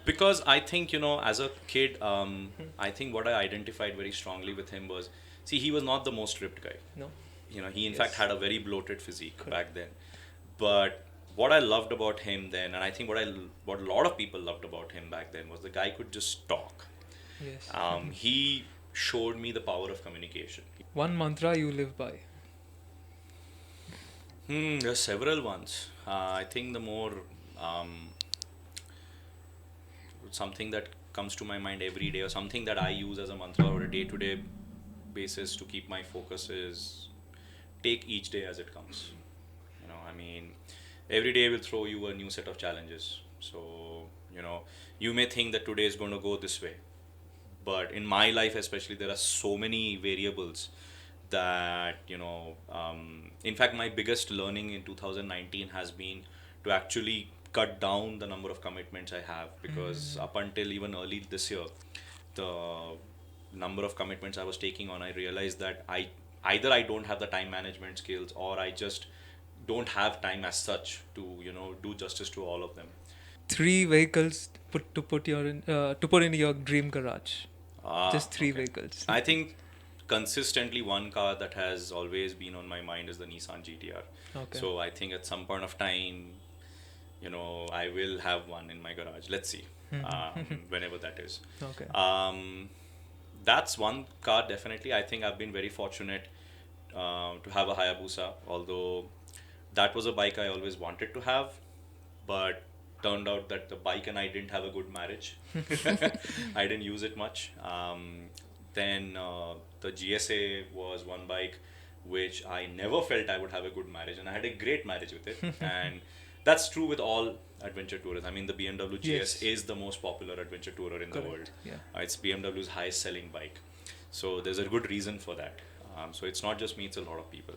Because I think, as a kid, I think what I identified very strongly with him was See, he was not the most ripped guy. No. He in fact Yes. had a very bloated physique Correct. back then. But what I loved about him then, and I think what a lot of people loved about him back then, was the guy could just talk. Yes. He showed me the power of communication. One mantra you live by. There's several ones. I think the more um, something that comes to my mind every day, or something that I use as a mantra or a day-to-day basis to keep my focus, is take each day as it comes. I mean, every day will throw you a new set of challenges. So, you may think that today is going to go this way, but in my life especially, there are so many variables that in fact, my biggest learning in 2019 has been to actually cut down the number of commitments I have, because up until even early this year, the number of commitments I was taking on, I realized that I don't have the time management skills, or I just don't have time as such to do justice to all of them. 3 vehicles to put in your dream garage. Just three Okay. vehicles. I think consistently one car that has always been on my mind is the Nissan GTR. Okay. So I think at some point of time, I will have one in my garage. Let's see, whenever that is. Okay. That's one car definitely. I think I've been very fortunate to have a Hayabusa, although that was a bike I always wanted to have, but turned out that the bike and I didn't have a good marriage. I didn't use it much. Then the GSA was one bike which I never felt I would have a good marriage, and I had a great marriage with it. And that's true with all adventure tourers. I mean, the BMW GS Yes. is the most popular adventure tourer in the Correct. world. Yeah. It's BMW's highest selling bike. So there's a good reason for that. So it's not just me, it's a lot of people.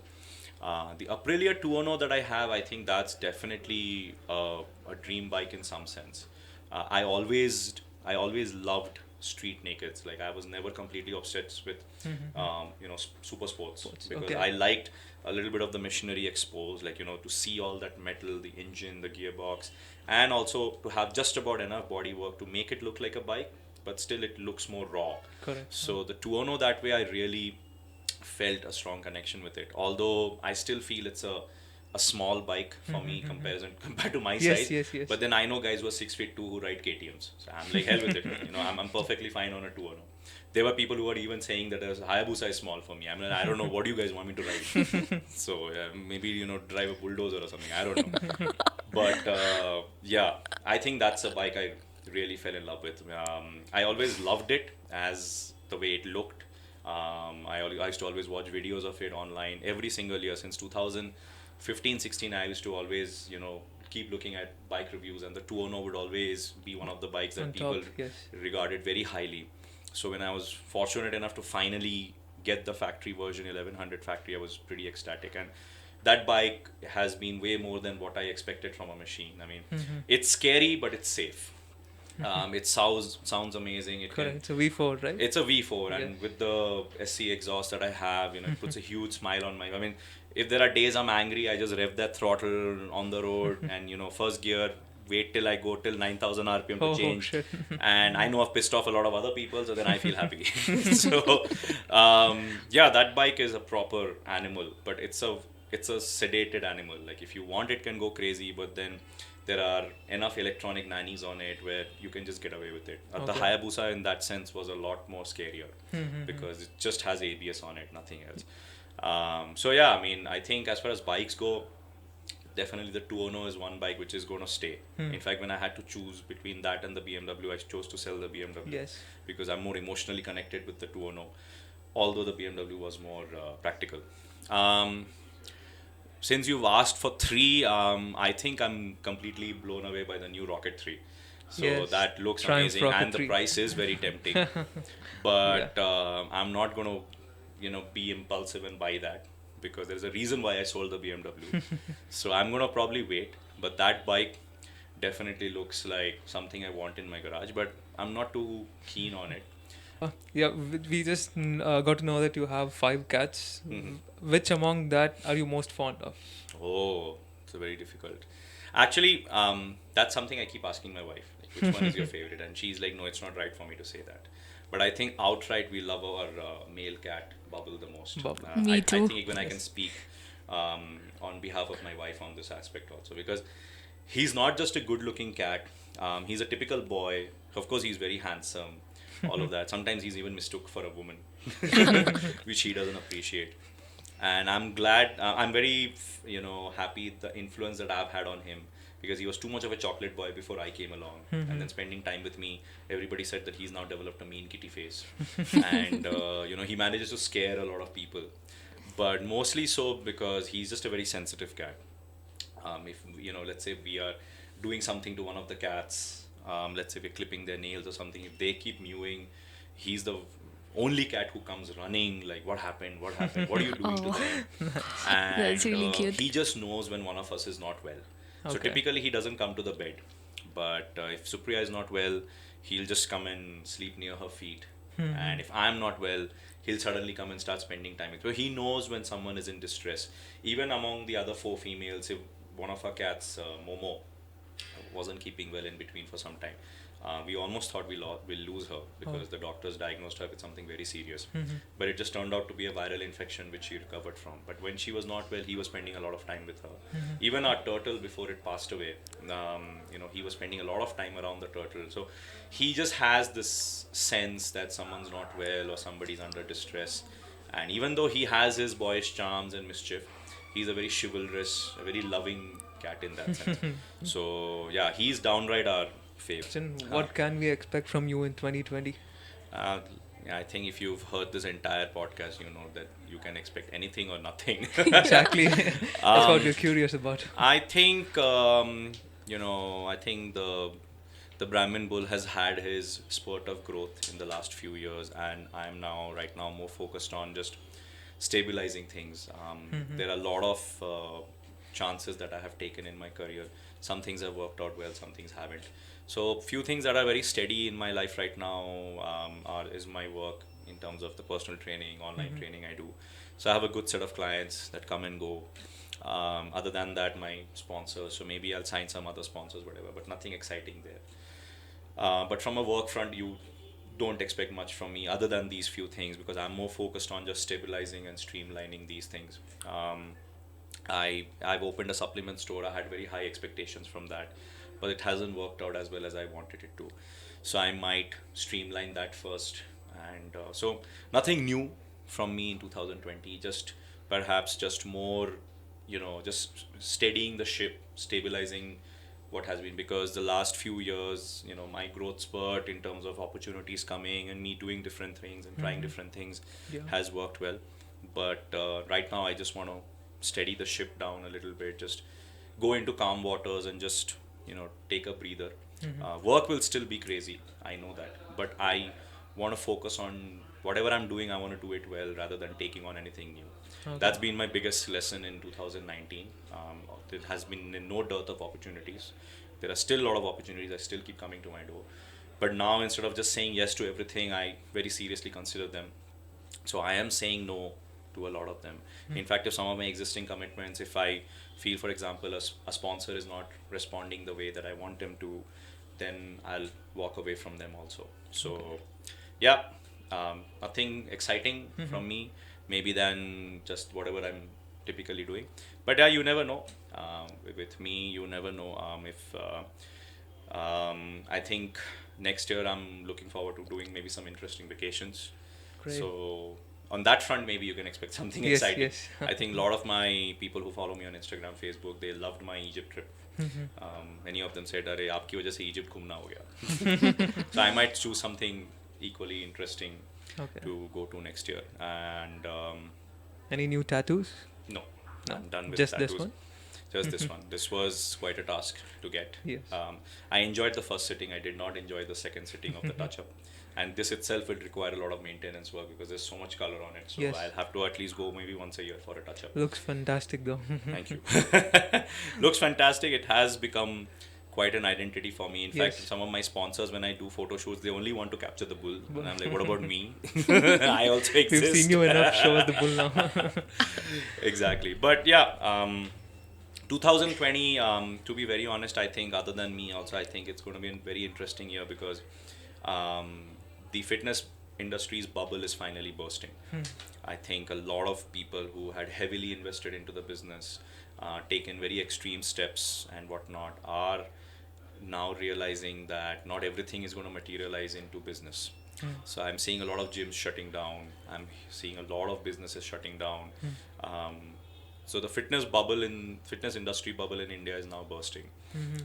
The Aprilia 210 that I have, I think that's definitely a dream bike in some sense. I always loved street nakeds. Like, I was never completely obsessed with, super sports, because Okay. I liked a little bit of the machinery exposed, like, to see all that metal, the engine, the gearbox, and also to have just about enough bodywork to make it look like a bike, but still it looks more raw. Correct. So the 210, that way, I really felt a strong connection with it. Although I still feel it's a small bike for me compared to my Yes, size. yes. But then I know guys who are 6'2" who ride KTMs. So I'm like, hell with it. I'm perfectly fine on a 210. There were people who were even saying that a Hayabusa is small for me. I'm like, I don't know what you guys want me to ride. So maybe drive a bulldozer or something. I don't know. But yeah, I think that's a bike I really fell in love with. I always loved it as the way it looked. I used to always watch videos of it online every single year since 2015-16. I used to always keep looking at bike reviews, and the 210 would always be one of the bikes that On people top, yes. regarded very highly. So when I was fortunate enough to finally get the factory version, 1100 factory, I was pretty ecstatic. And that bike has been way more than what I expected from a machine. I mean, it's scary, but it's safe. It sounds amazing. It Correct. can, It's a V4, right? it's a V4, Yeah. and with the SC exhaust that I have, it puts a huge smile on my. I mean, if there are days I'm angry, I just rev that throttle on the road, and first gear, wait till I go till 9,000 RPM to Oh, change, shit. and I know I've pissed off a lot of other people, so then I feel happy. So, yeah, that bike is a proper animal, but it's a sedated animal. Like, if you want, it can go crazy, but then there are enough electronic nannies on it where you can just get away with it. The Okay. Hayabusa in that sense was a lot more scarier because it just has ABS on it, nothing else. So yeah, I mean, I think as far as bikes go, definitely the 210 is one bike which is going to stay. In fact, when I had to choose between that and the BMW, I chose to sell the BMW Yes. because I'm more emotionally connected with the 210, although the BMW was more practical. Since you've asked for three, I think I'm completely blown away by the new Rocket 3. So Yes. that looks Triumph amazing, Rocket and the 3. price is very tempting. But I'm not going to, be impulsive and buy that because there's a reason why I sold the BMW. So I'm going to probably wait. But that bike definitely looks like something I want in my garage, but I'm not too keen on it. Yeah, we just got to know that you have 5 cats. Mhm. Which among that are you most fond of? Oh, it's a very difficult. Actually, that's something I keep asking my wife. Like, which one is your favorite? And she's like, no, it's not right for me to say that. But I think outright we love our male cat Bubble the most. Bubble. Me I too. think even I can Yes. speak on behalf of my wife on this aspect also, because he's not just a good-looking cat. He's a typical boy. Of course, he's very handsome. All of that. Sometimes he's even mistook for a woman, which he doesn't appreciate. And I'm glad. I'm very, happy the influence that I've had on him, because he was too much of a chocolate boy before I came along, and then spending time with me, everybody said that he's now developed a mean kitty face, and he manages to scare a lot of people, but mostly so because he's just a very sensitive cat. If let's say we are doing something to one of the cats, let's say we're clipping their nails or something, if they keep mewing, he's the only cat who comes running like, what happened, what are you doing to Oh, them? that's And really cute. he just knows when one of us is not well. So Okay. typically he doesn't come to the bed, but if Supriya is not well, he'll just come and sleep near her feet. And if I'm not well, he'll suddenly come and start spending time with. So he knows when someone is in distress. Even among the other four females, if one of our cats, Momo, wasn't keeping well in between for some time. We almost thought we'll lose her, because the doctors diagnosed her with something very serious. But it just turned out to be a viral infection which she recovered from. But when she was not well, he was spending a lot of time with her. Even our turtle, before it passed away, he was spending a lot of time around the turtle. So he just has this sense that someone's not well or somebody's under distress. And even though he has his boyish charms and mischief, he's a very chivalrous, a very loving cat in that sense. So yeah, he's downright our fave. Then what can we expect from you in 2020? Uh, yeah, I think if you've heard this entire podcast, you know that you can expect anything or nothing. Exactly. That's what we're curious about. I think I think the Brahmin Bull has had his spurt of growth in the last few years, and I'm right now more focused on just stabilizing things. There are a lot of chances that I have taken in my career. Some things have worked out well, some things haven't. So few things that are very steady in my life right now is my work in terms of the personal training, online training I do. So I have a good set of clients that come and go. Other than that, my sponsors. So maybe I'll sign some other sponsors, whatever, but nothing exciting there. But from a work front, you don't expect much from me other than these few things, because I'm more focused on just stabilizing and streamlining these things. I've opened a supplement store. I had very high expectations from that, but it hasn't worked out as well as I wanted it to. So I might streamline that first, and so nothing new from me in 2020. Just perhaps just more, just steadying the ship, stabilizing what has been, because the last few years, my growth spurt in terms of opportunities coming and me doing different things and trying different things Yeah. has worked well. But right now I just want to steady the ship down a little bit, just go into calm waters and just take a breather. Work will still be crazy, I know that, but I want to focus on whatever I'm doing. I want to do it well rather than taking on anything new. Okay. That's been my biggest lesson in 2019. There has been no dearth of opportunities. There are still a lot of opportunities. I still keep coming to my door. But now, instead of just saying yes to everything, I very seriously consider them. So I am saying no to a lot of them. In fact, if some of my existing commitments, if I feel, for example, a sponsor is not responding the way that I want them to, then I'll walk away from them also. So, yeah, nothing exciting from me, maybe than just whatever I'm typically doing. But yeah, you never know. With me, you never know if I think next year I'm looking forward to doing maybe some interesting vacations. Great. So on that front, maybe you can expect something Yes, exciting. yes. I think a lot of my people who follow me on Instagram, Facebook, they loved my Egypt trip. Many of them said, "Arey, आपकी वजह से Egypt घूमना हो गया." So I might choose something equally interesting Okay. to go to next year. And Any new tattoos? no, No, I'm done with just tattoos. this one? Just this one. This was quite a task to get. Yes. I enjoyed the first sitting. I did not enjoy the second sitting of the touch-up. And this itself will require a lot of maintenance work because there's so much color on it. So Yes. I'll have to at least go maybe once a year for a touch-up. Looks fantastic though. Thank you. Looks fantastic. It has become quite an identity for me. In fact, Yes. some of my sponsors, when I do photo shoots, they only want to capture the bull. And I'm like, what about me? I also exist. We've seen you enough. Show us the bull now. Exactly. But yeah, 2020, to be very honest, I think other than me also, I think it's going to be a very interesting year because the fitness industry's bubble is finally bursting. I think a lot of people who had heavily invested into the business, taken very extreme steps and whatnot, are now realizing that not everything is going to materialize into business. So I'm seeing a lot of gyms shutting down. I'm seeing a lot of businesses shutting down. Um, so the fitness industry bubble in India is now bursting.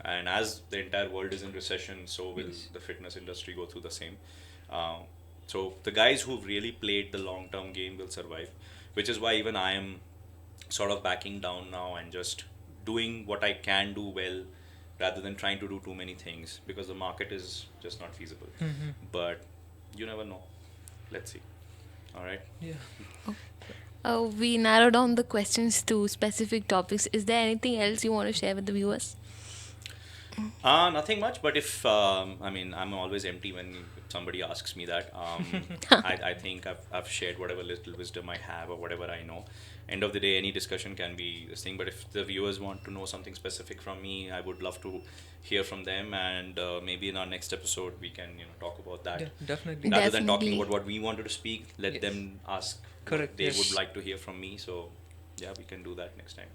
And as the entire world is in recession, so will the fitness industry go through the same. Uh, so the guys who've really played the long term game will survive, which is why even I am sort of backing down now and just doing what I can do well rather than trying to do too many things, because the market is just not feasible. But you never know. Let's see. All right. Yeah. We narrowed down the questions to specific topics. Is there anything else you want to share with the viewers? Nothing much, but if I mean, I'm always empty when somebody asks me that. I think I've shared whatever little wisdom I have or whatever I know. End of the day, any discussion can be this thing. But if the viewers want to know something specific from me, I would love to hear from them, and maybe in our next episode we can talk about that. Yeah, definitely. Rather than talking Definitely. about what we wanted to speak, let Yes. them ask Correct, what they yes. would like to hear from me. So yeah, we can do that next time.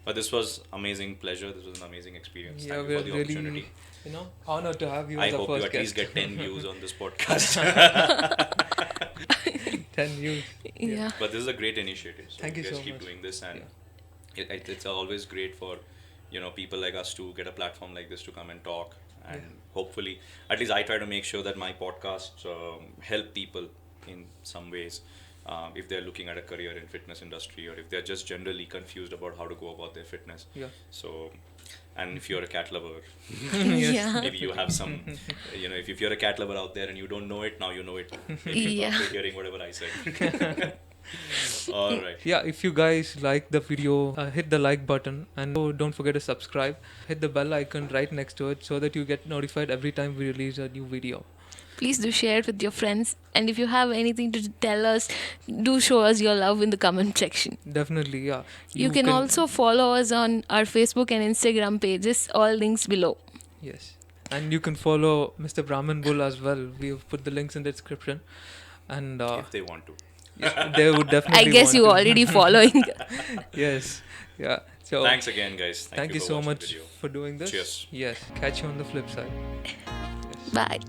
But this was amazing pleasure. This was an amazing experience. Yeah, Thank you we're for the really, opportunity. honored to have you I as our hope you first at least guest. get 10 views on this podcast. 10 views. Yeah. But this is a great initiative. So Thank you guys so keep much. doing this, and it's always great for people like us to get a platform like this to come and talk, and hopefully, at least I try to make sure that my podcasts help people in some ways. If they're looking at a career in fitness industry, or if they're just generally confused about how to go about their fitness. Yeah. So, and if you're a cat lover, Yeah. maybe you have some, if you're a cat lover out there and you don't know it, now you know it. Maybe Yeah. after hearing whatever I said. All right. Yeah, if you guys like the video, hit the like button, and don't forget to subscribe. Hit the bell icon right next to it so that you get notified every time we release a new video. Please do share it with your friends. And if you have anything to tell us, do show us your love in the comment section. Definitely, yeah. You can also follow us on our Facebook and Instagram pages, all links below. Yes. And you can follow Mr. Brahmin Bull as well. We have put the links in the description. And If they want to. they would definitely I guess want you to. already following. Yes. Yeah. So Thanks again, guys. thank you for so watching the much video. for doing this. Cheers. Yes. Catch you on the flip side. Yes. Bye.